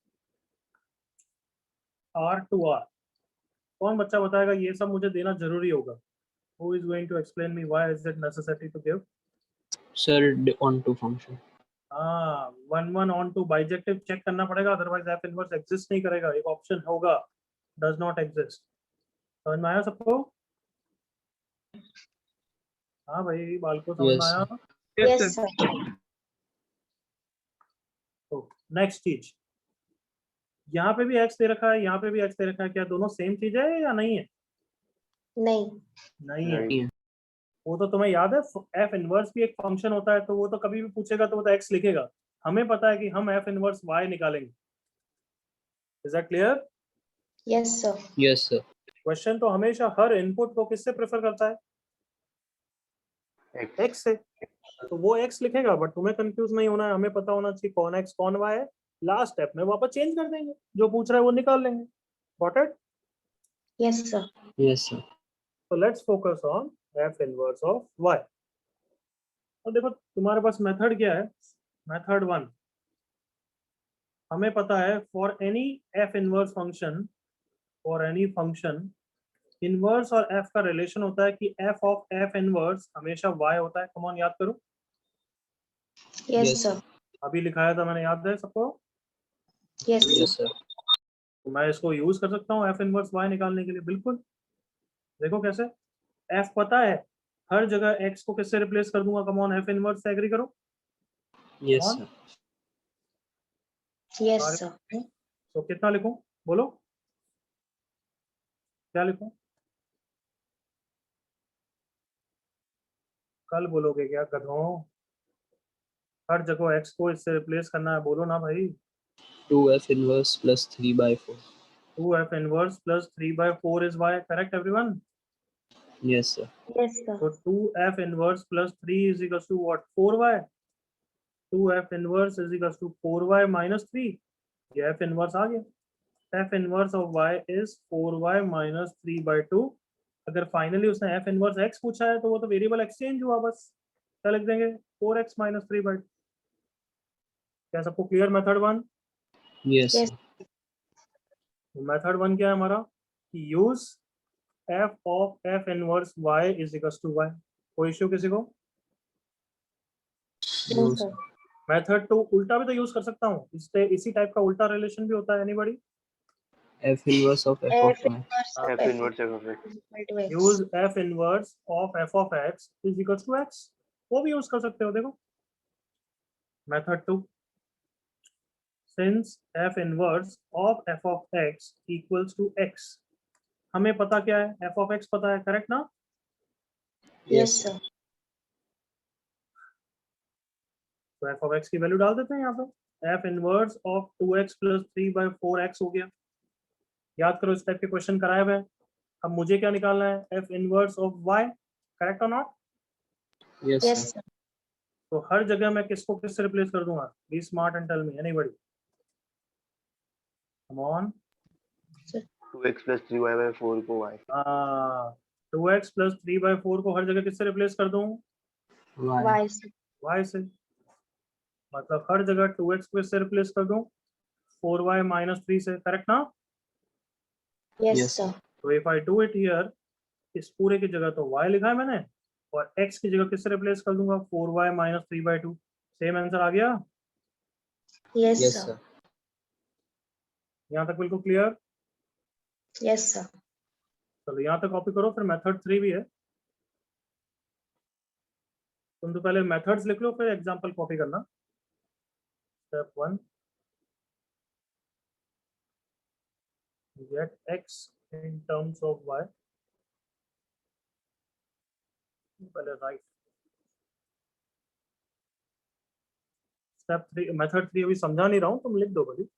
R to R, कौन बच्चा बताएगा ये सब मुझे देना जरूरी होगा? Who is going to explain me why is it necessary to give? Sir, onto function. हाँ, 1 ऑन टू बाइजेक्टिव चेक करना पड़ेगा, अदरवाइज एफ इनवर्स एग्जिस्ट नहीं करेगा। एक ऑप्शन होगा डज नॉट एग्जिस्ट। समझ में आया सबको? हाँ भाई, बाल को समझ में Yes, आया? sir. Yes, sir. तो नेक्स्ट चीज, यहाँ पे भी एक्स दे रखा है, यहाँ पे भी एक्स दे रखा है, क्या दोनों सेम चीज है या नहीं है? नहीं. नहीं है। नहीं। वो तो तुम्हें याद है, एफ इनवर्स भी एक फंक्शन होता है, तो वो तो कभी भी पूछेगा तो वो तो एक्स लिखेगा। हमें पता है कि हम एफ इनवर्स वाई निकालेंगे। Is that clear? Yes, sir. Yes, sir. Question तो हमेशा हर इनपुट को किससे प्रेफर करता है? X. एक्स से। तो वो एक्स लिखेगा, बट तुम्हें कंफ्यूज नहीं होना है, हमें पता होना चाहिए कौन एक्स कौन वाई है। लास्ट स्टेप में वापस चेंज कर देंगे, जो पूछ रहा है वो निकाल लेंगे। Got it? Yes, sir. Yes, sir. So let's focus on f inverse of y। और देखो तुम्हारे पास मेथड क्या है, मेथड 1। हमें पता है for any f inverse function, for any function, inverse और f का रिलेशन होता है कि f ऑफ f इनवर्स हमेशा y होता है। कम ऑन, याद करो, Yes, Yes, sir. sir. अभी लिखाया था मैंने, याद है सबको? Yes, sir. Yes, sir. तो मैं इसको यूज कर सकता हूँ f इनवर्स y निकालने के लिए, बिल्कुल। देखो कैसे, f पता है, हर जगह x को किससे रिप्लेस कर दूंगा? कम ऑन, f इनवर्स से एग्री करो। Yes, On? sir. Yes, sir. तो कितना लिखूं, बोलो क्या लिखूं? कल बोलोगे क्या गधों? हर जगह x को इससे रिप्लेस करना है, बोलो ना भाई। 2f inverse plus 3 by 4. 2f inverse plus 3 by 4 is y, correct everyone? Yes, sir. Yes, sir. So 2f inverse plus 3 is equals to what? 4y। 2f inverse is equals to 4y minus 3। ये f inverse आ गया। f inverse of y is 4y minus 3 by 2। अगर finally उसने f inverse x पूछा है तो वो तो variable exchange हुआ, बस क्या लिख देंगे? 4x minus 3 by 2। क्या सबको clear method 1? Yes, Yes. sir. Method 1 क्या है हमारा? Use f of f inverse y is equals to y। कोई इश्यू किसी को? No, No, sir. sir. Method 2 उल्टा भी तो यूज कर सकता हूँ, इससे इसी टाइप का उल्टा रिलेशन भी होता है। Anybody? F inverse of f of F y. inverse of F F inverse of X. is equal to X. Use f inverse of f of x is equals to x, वो भी use कर सकते हो। देखो method 2, since f inverse of f of x equals to x, हमें पता क्या है, एफ ऑफ एक्स पता है, करेक्ट ना? Yes, sir. तो एफ ऑफ एक्स की वैल्यू डाल देते हैं यहाँ पे, F inverse of 2x plus 3/4x हो गया। याद करो इस टाइप के क्वेश्चन कराए हुए हैं। अब मुझे क्या निकालना है, F inverse of y, correct और not? Yes, Yes, sir. sir. तो हर जगह मैं किसको किससे रिप्लेस कर दूंगा? Be smart and tell me anybody, come on. 2x plus 3y/4 को y 2x प्लस 3/4 को हर जगह किससे रिप्लेस कर दूं? Y. Y, sir. y से। मतलब हर जगह 2x को इससे रिप्लेस कर दूं 4y माइनस 3 से, करेक्ट ना? Yes, Yes, sir. तो if I do it here, इस पूरे की जगह तो y लिखा है मैंने, और x की जगह किससे रिप्लेस कर दूंगा? 4y minus 3/2। सेम आंसर आ गया। Yes, Yes, sir. sir. यहाँ तक बिल्कुल क्लियर? Yes, sir. चलो यहाँ तक कॉपी करो, फिर मेथड 3 भी है। तुम तो पहले मेथड्स लिख लो, फिर एग्जांपल कॉपी करना। Step 1, get x in terms of y, पहले राइट। स्टेप 3, मेथड 3 अभी समझा नहीं रहा हूँ, तुम लिख दो भाई।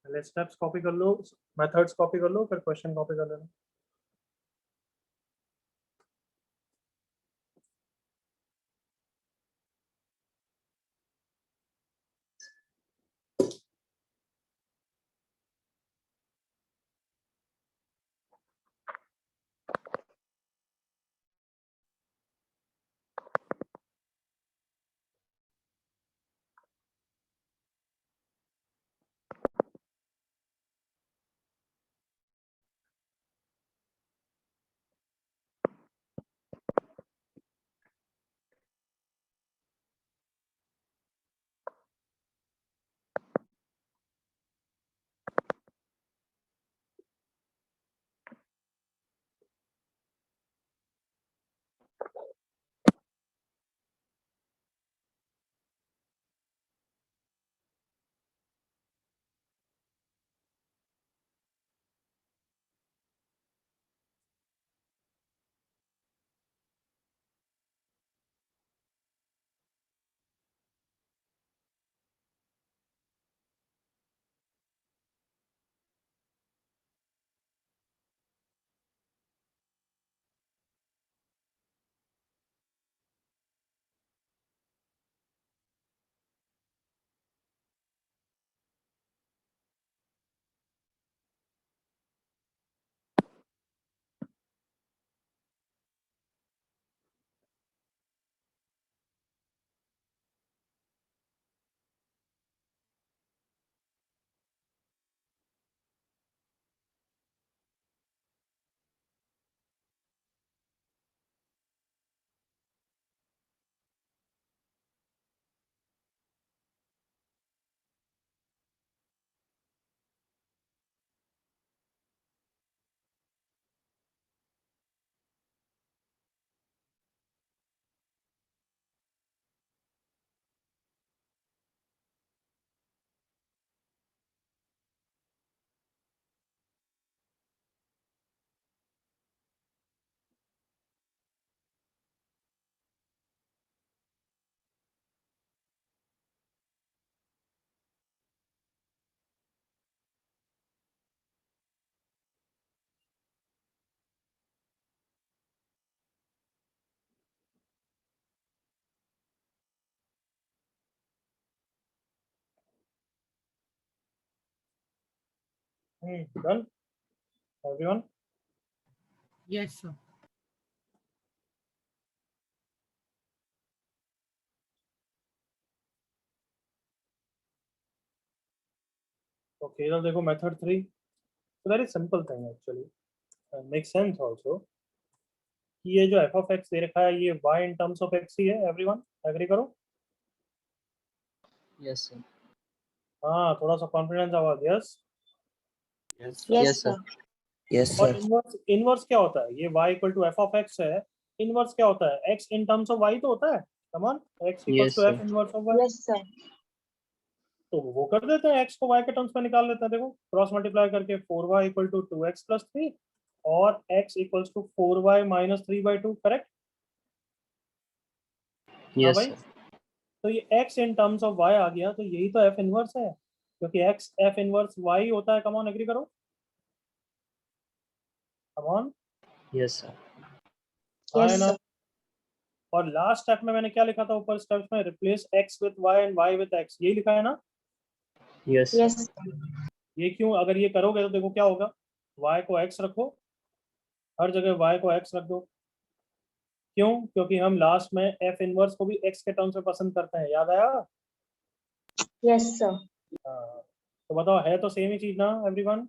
पहले स्टेप्स कॉपी कर लो, मेथड्स कॉपी कर लो, फिर क्वेश्चन कॉपी कर लेना। Done everyone? Yes, sir. Okay, इधर देखो method 3, very simple thing actually, make sense also. ये जो एफ ऑफ एक्स दे रखा है, ये y in terms of x ही है। एवरीवन एग्री करो? Yes, sir. हाँ, थोड़ा सा कॉन्फिडेंस आवाज, yes. Yes, Yes, sir. sir. Yes, और sir. इनवर्स क्या होता है? ये y equal to F of X है, इनवर्स क्या होता है? x in terms of y तो होता है, come on, x equals Yes, to sir. F inverse of y। Yes, sir. तो वो कर देते हैं, x को y के टर्म्स में निकाल लेते हैं। देखो क्रॉस मल्टीप्लाई करके 4y equal to 2x plus 3 और x equals to 4y minus 3/2, correct? हाँ Yes, भाई, sir. तो ये x in terms of y आ गया, तो यही तो f इनवर्स है, क्योंकि x f इनवर्स y होता है। कम ऑन, एग्री करो, कम ऑन। Yes, sir. हाँ Yes, है ना? sir. और लास्ट स्टेप में मैंने क्या लिखा था ऊपर स्टेप्स में? Replace x with y and y with x, यही लिखा है ना? Yes, sir. Yes, sir. ये क्यों? अगर ये करोगे तो देखो क्या होगा, y को x रखो, हर जगह y को x रख दो। क्यों? क्योंकि हम लास्ट में f इनवर्स को भी x के टर्म्स में पसंद करते हैं, याद आया? Yes, sir. हाँ, तो बताओ, है तो सेम ही चीज ना एवरीवन?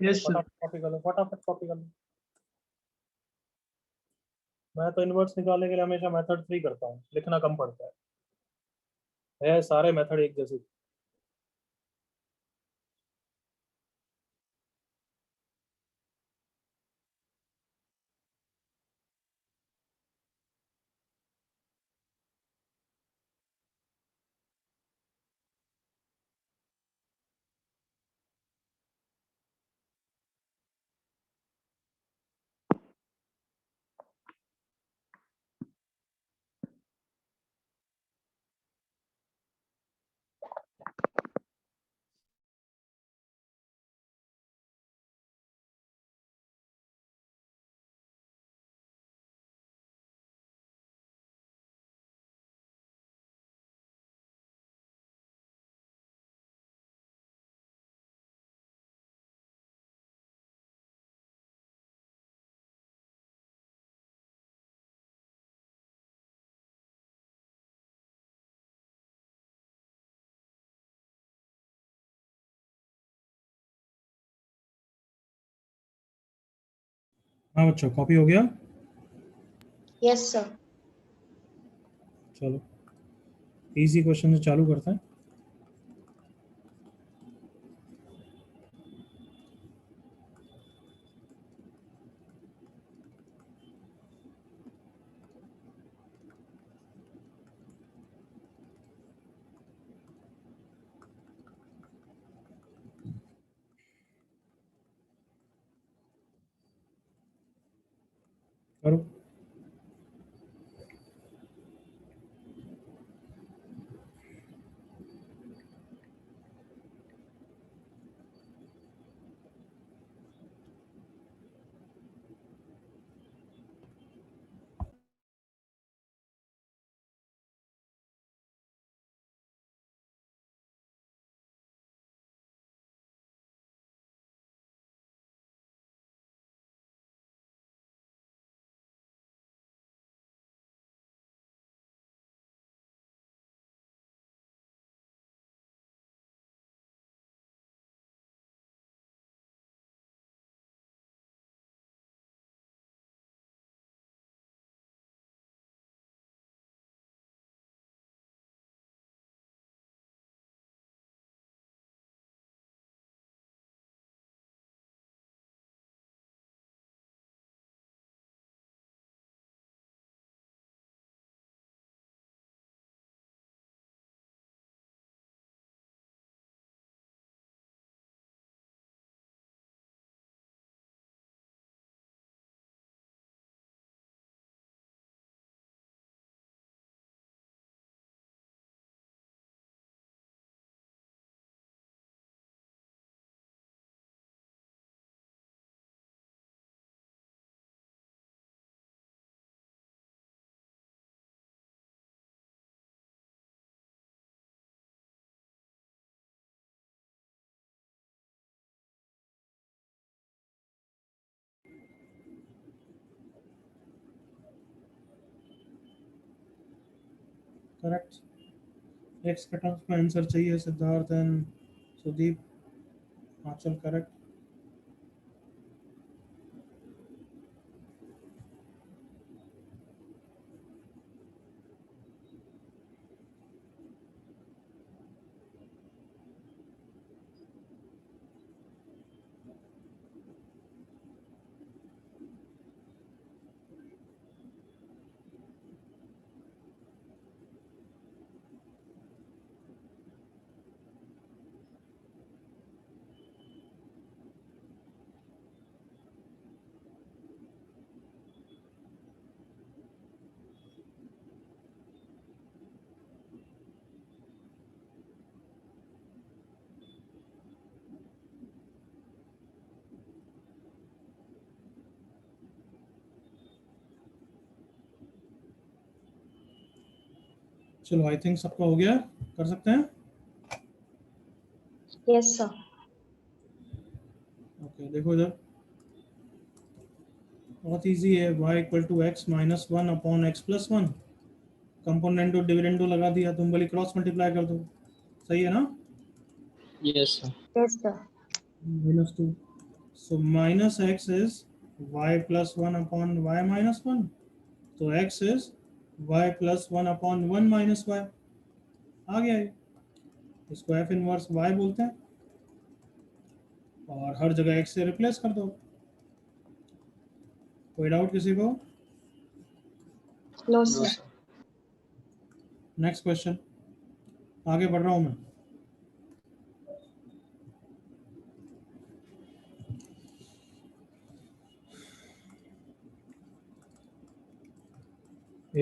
Yes, sir. फटाफट कॉपी कर लो, फटाफट कॉपी कर लो। मैं तो इनवर्स निकालने के लिए हमेशा मेथड 3 करता हूँ, लिखना कम पड़ता है सारे मेथड एक जैसे। हाँ बच्चों, कॉपी हो गया? Yes, sir. चलो इजी क्वेश्चन से चालू करते हैं। करो। करेक्ट, एक्स के टर्म्स में आंसर चाहिए सिद्धार्थ एंड सुदीप। हाँ चल, करेक्ट। चलो आई थिंक सबका हो गया, कर सकते हैं। Yes, sir. ओके देखो इधर, बहुत इजी है। y equal to X minus one upon X plus one, componendo dividendo लगा दिया, तुम बोली क्रॉस मल्टीप्लाई कर दो, सही है ना? Yes, sir. Yes, sir. minus 2, so minus x is y plus 1 upon y minus 1, तो x is y plus 1 upon 1 minus y, आ गया ये। इसको f इनवर्स y बोलते हैं, और हर जगह x से रिप्लेस कर दो। कोई डाउट किसी को? No, No, sir. sir. Next question, आगे बढ़ रहा हूं मैं।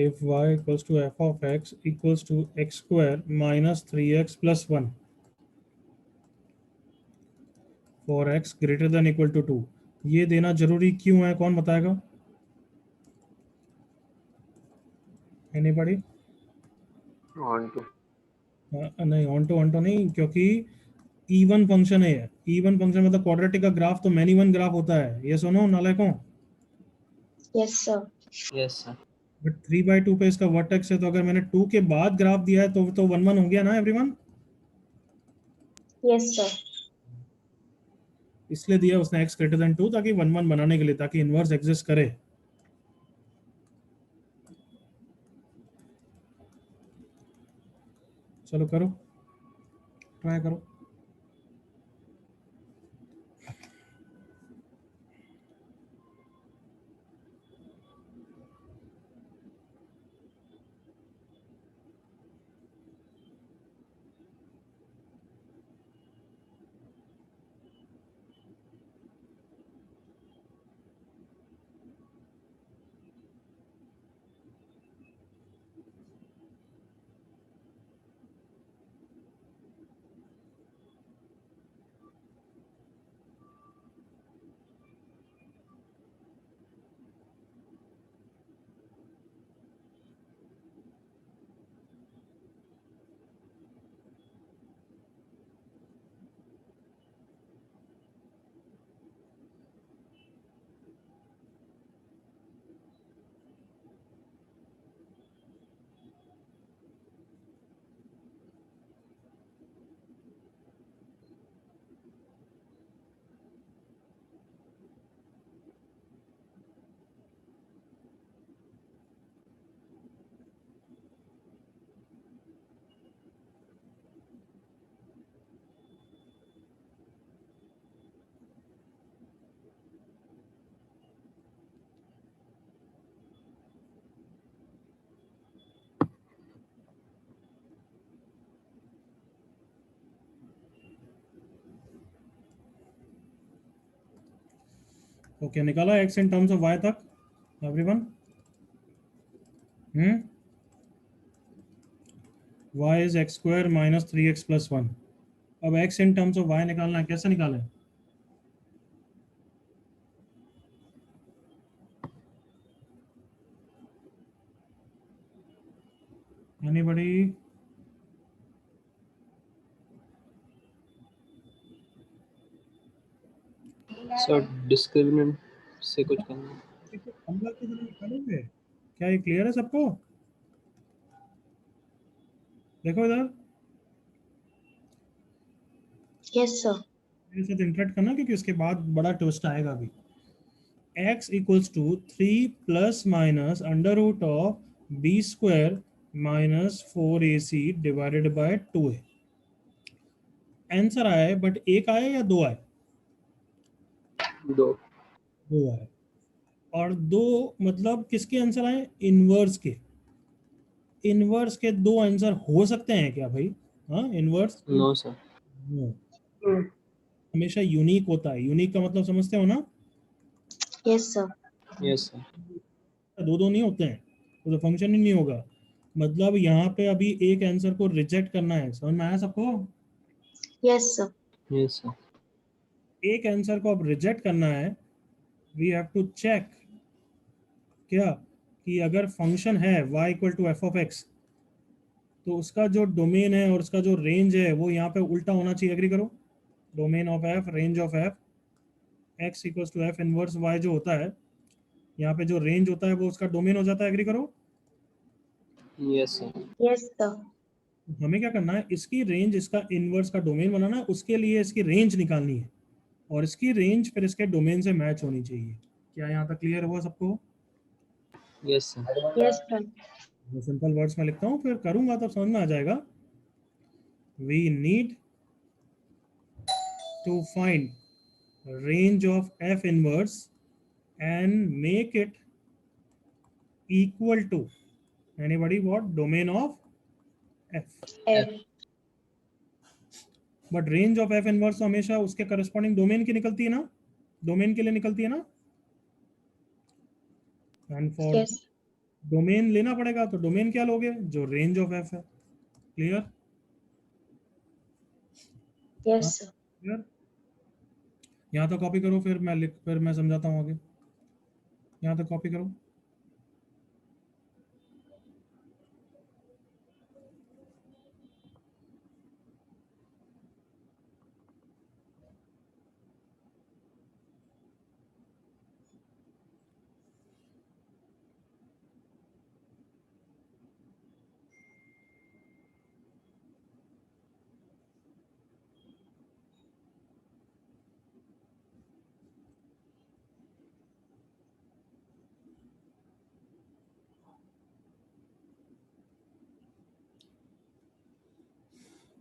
If y equals to f of x equals to x square minus 3x plus 1 for x greater than equal to 2, ये देना जरूरी क्यों है, कौन बताएगा? Anybody? Onto. नहीं ऑन टू नहीं, क्योंकि इवन फंक्शन है। इवन फंक्शन मतलब क्वाड्रेटिक का ग्राफ तो मैनी वन ग्राफ होता है, ये सुनो नालायकों। Yes, sir. Yes, sir. But 3/2 पे इसका वर्टेक्स है, तो अगर मैंने 2 के बाद ग्राफ दिया है तो 1 1 हो गया ना एवरीवन? Yes, sir. इसलिए दिया उसने x ग्रेटर देन 2 ताकि 1 1 बनाने के लिए, ताकि इनवर्स एग्जिस्ट करे। चलो करो, ट्राई करो। ओके निकाला x in terms of y तक everyone? y is x square minus 3x plus 1। अब x in terms of y निकालना है, कैसे निकालें? एनीबॉडी? Sir, discriminant से कुछ करना। फॉर्मूला की तरह निकालेंगे क्या? ये क्लियर है सबको? देखो इधर, Yes, sir. मेरे साथ इंटरेक्ट करना, क्योंकि उसके बाद बड़ा ट्विस्ट आएगा अभी। x equals to 3 plus minus under root of B square minus 4ac divided by 2a। Answer आया है, बट एक आया या दो आए? दो। दो आए। और दो मतलब किसके आंसर आए? इनवर्स के। इनवर्स के दो आंसर हो सकते हैं क्या भाई? हाँ इनवर्स No, sir. हमेशा यूनिक होता है। यूनिक का मतलब समझते हो ना? Yes, sir. Yes, sir. दो दो नहीं होते हैं, तो फंक्शन ही नहीं होगा। मतलब यहाँ पे अभी एक आंसर को रिजेक्ट करना है, समझ में आया सबको? Yes, sir. Yes, sir. एक आंसर को अब रिजेक्ट करना है, वी हैव टू चेक क्या कि अगर फंक्शन है y equal to F of X, तो उसका जो डोमेन है और उसका जो रेंज है वो यहाँ पे उल्टा होना चाहिए, एग्री करो। Domain of F, range of F, X equal to F inverse Y जो होता है, यहाँ पे जो रेंज होता है वो उसका डोमेन हो जाता है, एग्री करो। Yes, sir. Yes, sir. हमें क्या करना है, इसकी रेंज, इसका इनवर्स का डोमेन बनाना है, उसके लिए इसकी रेंज निकालनी है और इसकी रेंज फिर इसके डोमेन से मैच होनी चाहिए। क्या यहाँ तक क्लियर हुआ सबको? Yes, sir. Yes, sir. मैं सिंपल वर्ड्स में लिखता हूँ, फिर करूंगा तो समझ में आ जाएगा। We need to find range of f inverse and make it equal to anybody what domain of f, F. but range of f inverse तो हमेशा उसके corresponding domain की निकलती है ना, domain के लिए निकलती है ना, and for Yes. domain लेना पड़ेगा तो domain क्या लोगे, जो range of f है। clear? Yes, sir. clear? यहाँ तो कॉपी करो, फिर मैं समझाता हूँ आगे। यहाँ तक कॉपी करो।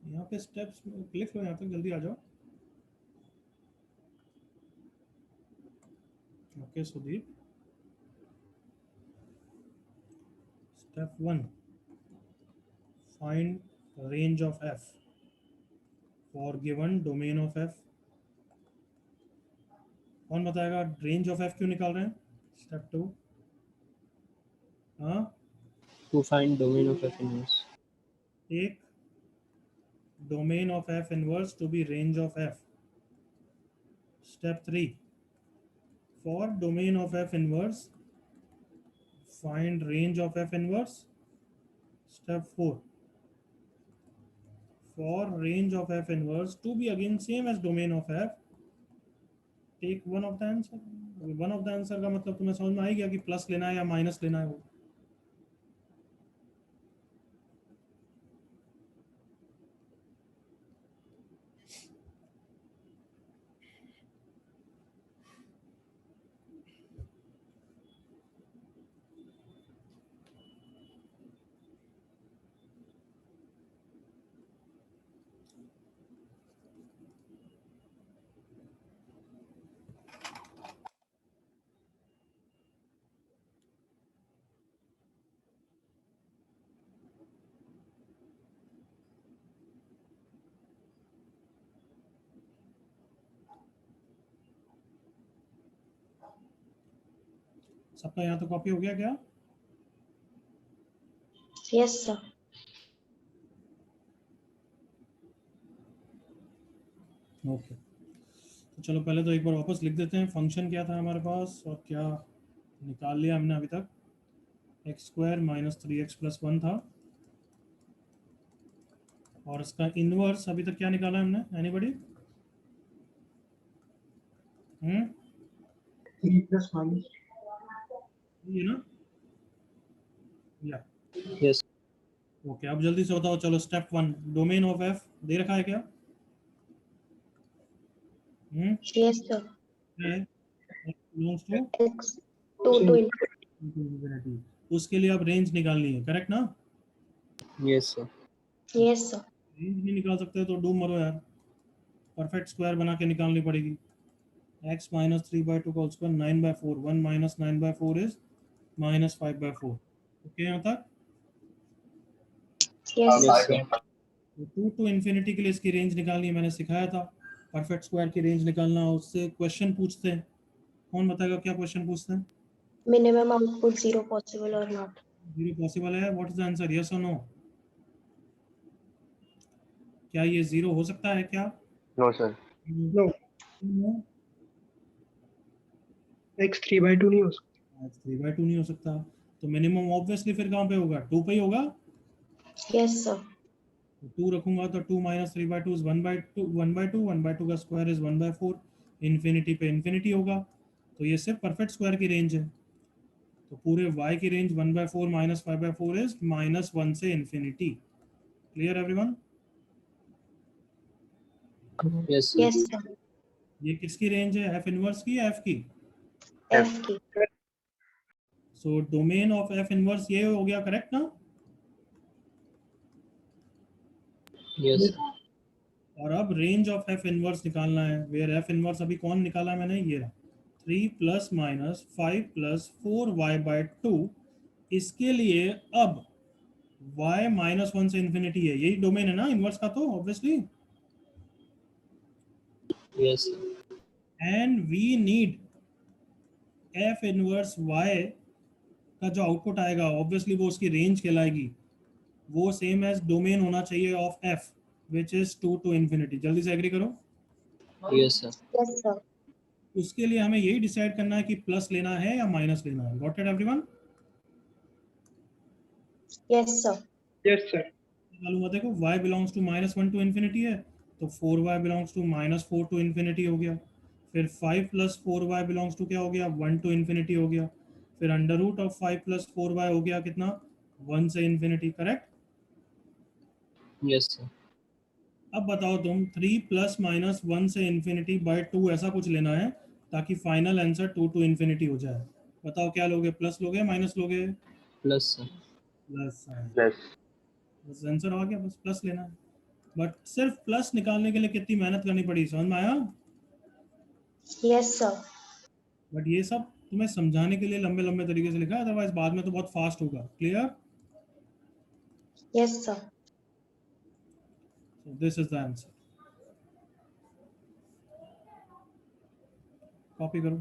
यहाँ पे स्टेप्स लिख लो, यहाँ तक जल्दी आ जाओ। Okay Sudeep, step 1, find range of f for given domain of f। कौन बताएगा रेंज ऑफ f क्यों निकाल रहे हैं? स्टेप 2, हाँ, To find domain of F inverse. take domain of f inverse to be range of f। Step 3, for domain of f inverse find range of f inverse। Step 4, for range of f inverse to be again same as domain of f, take one of the answer। One of the answer का मतलब तुम्हें समझ में आ गया कि plus लेना है या माइनस लेना है वो। सबका यहाँ तो कॉपी हो गया क्या? Yes, sir. ओके, तो चलो पहले तो एक बार वापस लिख देते हैं फंक्शन क्या था हमारे पास और क्या निकाल लिया हमने अभी तक। X square minus 3x plus 1 था और इसका इनवर्स अभी तक क्या निकाला है हमने, एनीबॉडी? 3 plus 1 ये ना, या Yes. ओके। अब जल्दी से बताओ, चलो स्टेप 1, डोमेन ऑफ एफ दे रखा है क्या? Yes, sir. Belongs to X 2 to infinity, उसके लिए अब रेंज निकालनी है, करेक्ट ना? Yes, sir. Yes, sir. Range नहीं निकाल सकते तो डूब मरो यार, परफेक्ट स्क्वायर बना के निकालनी पड़ेगी। x minus 3/2 का whole square 9/4, 1 minus 9/4 is minus 5/4। Okay यहाँ तक? Yes, Yes, sir. sir. तो 2 to infinity के लिए इसकी रेंज निकालनी है, मैंने सिखाया था। परफेक्ट स्क्वायर की रेंज निकालना, उससे क्वेश्चन पूछते हैं। कौन बताएगा क्या क्वेश्चन पूछते हैं? Minimum output 0 possible or not? 0 possible है, what is the answer, yes और नो? क्या ये 0 हो सकता है क्या? No sir. No. No, x 3/2 नहीं हो सकता। 3/2 नहीं हो सकता, तो मिनिमम ऑब्वियसली फिर कहाँ पे होगा, 2 पे ही होगा। Yes, sir. 2 रखूंगा तो 2 माइनस 3/2 इज 1/2 1/2 1/2 का स्क्वायर इज 1/4 इन्फिनिटी पे इन्फिनिटी होगा तो ये सिर्फ परफेक्ट स्क्वायर की रेंज है तो पूरे y की रेंज 1/4 माइनस 5/4 इज -1 से infinity clear everyone Yes, sir. Yes, sir. ये किसकी रेंज है f इनवर्स की या f की F की. So domain of f inverse ये हो गया करेक्ट ना Yes, sir. और अब रेंज ऑफ f इनवर्स निकालना है वेयर f इनवर्स अभी कौन निकाला मैंने ये रहा 3 प्लस माइनस 5 प्लस 4y/2 इसके लिए अब y -1 से इन्फिनिटी है यही डोमेन है ना इनवर्स का तो obviously Yes, sir. And we need f inverse y का जो आउटपुट आएगा ऑब्वियसली वो उसकी रेंज कहलाएगी वो सेम एज डोमेन होना चाहिए of f which is 2 to infinity जल्दी से एग्री करो Yes, sir. Yes, sir. उसके लिए हमें यही डिसाइड करना है कि प्लस लेना है या माइनस लेना है got it everyone Yes, sir. Yes, sir. मालूम देखो y belongs to -1 to infinity है तो 4y belongs to -4 to infinity हो गया फिर 5 प्लस 4y बिलोंग्स टू क्या हो गया 1 टू इन्फिनिटी हो गया फिर under root of 5 plus 4y हो गया कितना 1 से इन्फिनिटी करेक्ट Yes, sir. अब बताओ तुम 3 प्लस माइनस 1 से इन्फिनिटी बाय 2 ऐसा कुछ लेना है ताकि फाइनल आंसर 2 टू इन्फिनिटी हो जाए बताओ क्या लोगे प्लस लोगे माइनस लोगे Plus, sir. प्लस प्लस बस आंसर आ गया बस प्लस लेना है बट सिर्फ प्लस निकालने के लिए कितनी मेहनत करनी पड़ी समझ में आया Yes, sir. बट ये सब तुम्हें समझाने के लिए लंबे लंबे तरीके से लिखा है अदरवाइज बाद में तो बहुत फास्ट होगा clear Yes, sir. So this is the answer copy करो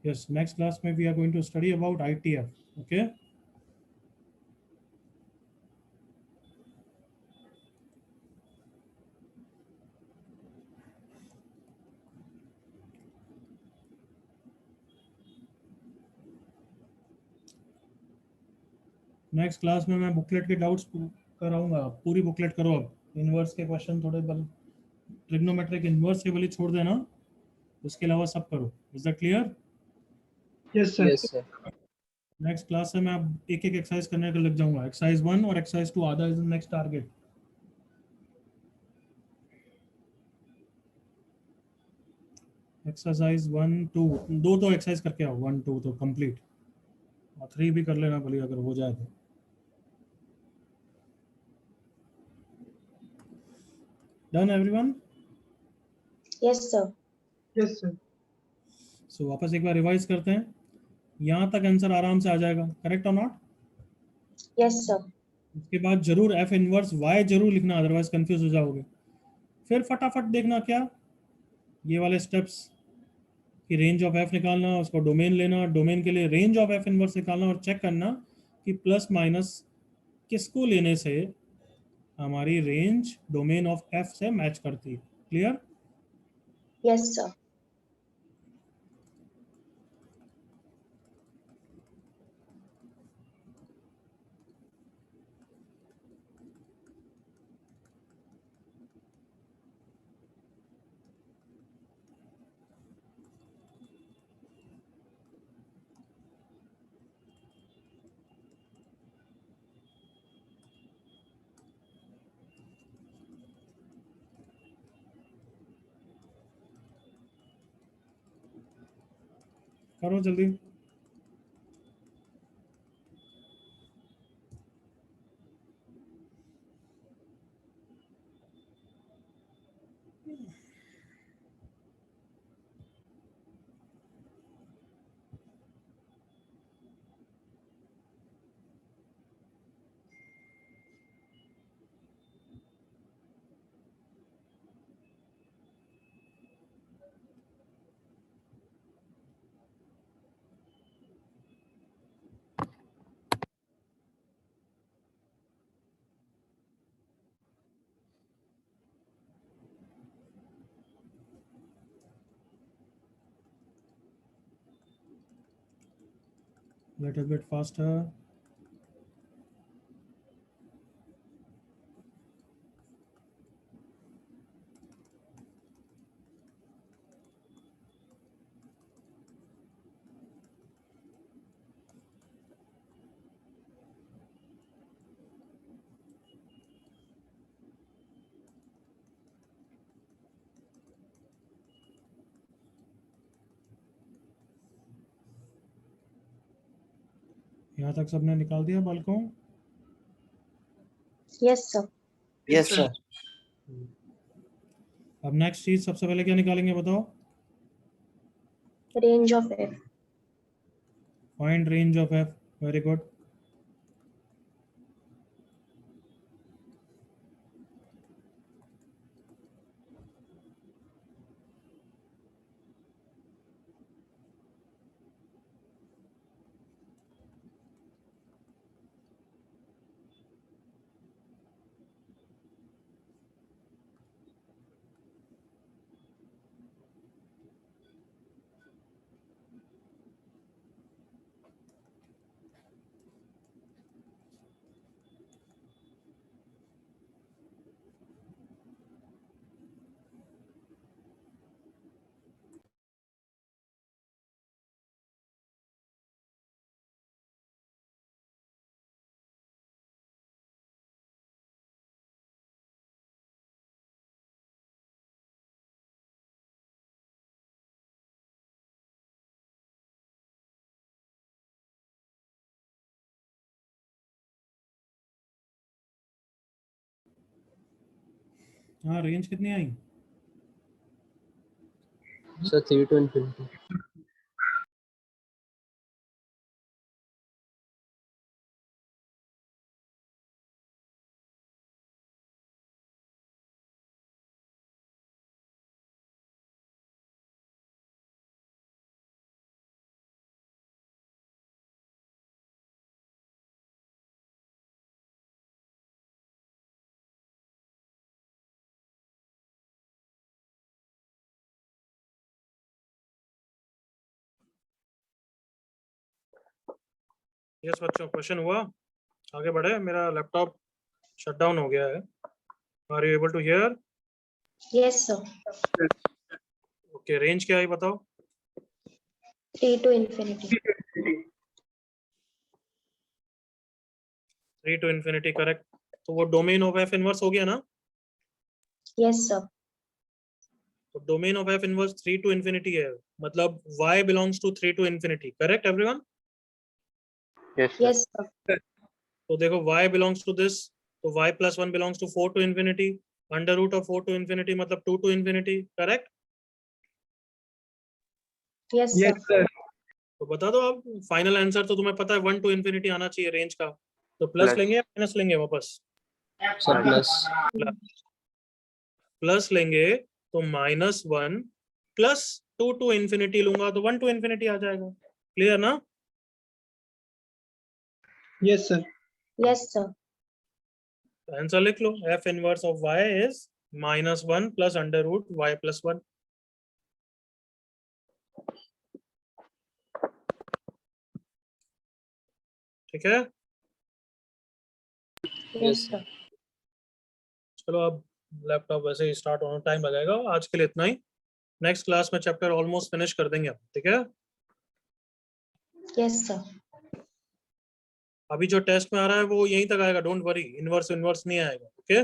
yes next class में we are going to study about ITF okay next class में मैं बुकलेट के डाउट्स कराऊंगा पूरी बुकलेट करो अब इनवर्स के क्वेश्चन थोड़े बल ट्रिग्नोमेट्रिक इनवर्स के वाली छोड़ देना उसके अलावा सब करो is that clear Yes, sir. Yes, sir. Next class से मैं अब एक एक एक्सरसाइज करने के लग जाऊंगा एक्सरसाइज 1 और एक्सरसाइज 2 आधा इज नेक्स्ट टारगेट एक्सरसाइज 1 2 दो तो एक्सरसाइज करके आओ 1 2 तो कंप्लीट और 3 भी कर लेना भले अगर हो जाए तो। Done everyone? Yes, sir. Yes, sir. सो वापस एक बार रिवाइज करते हैं। यहाँ तक आंसर आराम से आ जाएगा, करेक्ट और नॉट? Yes, sir. उसके बाद जरूर एफ इनवर्स वाई जरूर लिखना, अदरवाइज कंफ्यूज हो जाओगे। फिर फटाफट देखना क्या, ये वाले स्टेप्स कि रेंज ऑफ एफ निकालना, उसको डोमेन लेना, डोमेन के लिए रेंज ऑफ एफ इनवर्स निकालना और चेक करना कि प्लस माइनस किसको लेने से हमारी रेंज डोमेन ऑफ एफ से मैच करती है। क्लियर? Yes, sir. करो जल्दी। Little bit faster. यहाँ तक सबने निकाल दिया बालकों? Yes, sir. Yes, sir. अब नेक्स्ट चीज सबसे पहले क्या निकालेंगे बताओ? Range of f. Find range of F. Very good. हाँ, रेंज कितनी आई? Sir, 3 to infinity. यस बच्चों, क्वेश्चन हुआ? आगे बढ़े, मेरा लैपटॉप शट डाउन हो गया है। Are you able to hear? Yes, sir. Okay, range क्या है बताओ? 3 to infinity. 3 to infinity, correct. तो वो डोमेन ऑफ एफ इनवर्स हो गया ना? Yes, sir. तो domain of F inverse 3 to infinity है, मतलब y belongs to 3 to infinity, correct everyone? Yes, sir. Yes, sir. तो देखो y belongs to this, तो y plus 1 belongs to 4 to infinity, under root of 4 to infinity मतलब 2 to infinity, correct? Yes, sir. Yes, sir. तो बता दो अब, final answer तो तुम्हें पता है 1 to infinity आना चाहिए रेंज का, तो प्लस Plus. लेंगे या माइनस लेंगे वापस? सर प्लस प्लस लेंगे तो -1 प्लस 2 to infinity लूंगा तो 1 to infinity आ जाएगा, क्लियर ना? Yes, sir. Yes, sir. Answer लिख लो, f inverse of y is -1 plus under root y plus 1। ठीक है, Yes, sir. चलो अब लैपटॉप वैसे ही स्टार्ट होने टाइम लगेगा, आज के लिए इतना ही। नेक्स्ट क्लास में चैप्टर ऑलमोस्ट फिनिश कर देंगे अब, ठीक है? Yes, sir. अभी जो टेस्ट में आ रहा है वो यहीं तक आएगा, डोंट वरी, इनवर्स इनवर्स नहीं आएगा, ओके?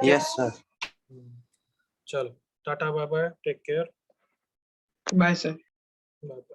Yes sir. चलो tata bye bye, take care, Bye, sir. Bye bye.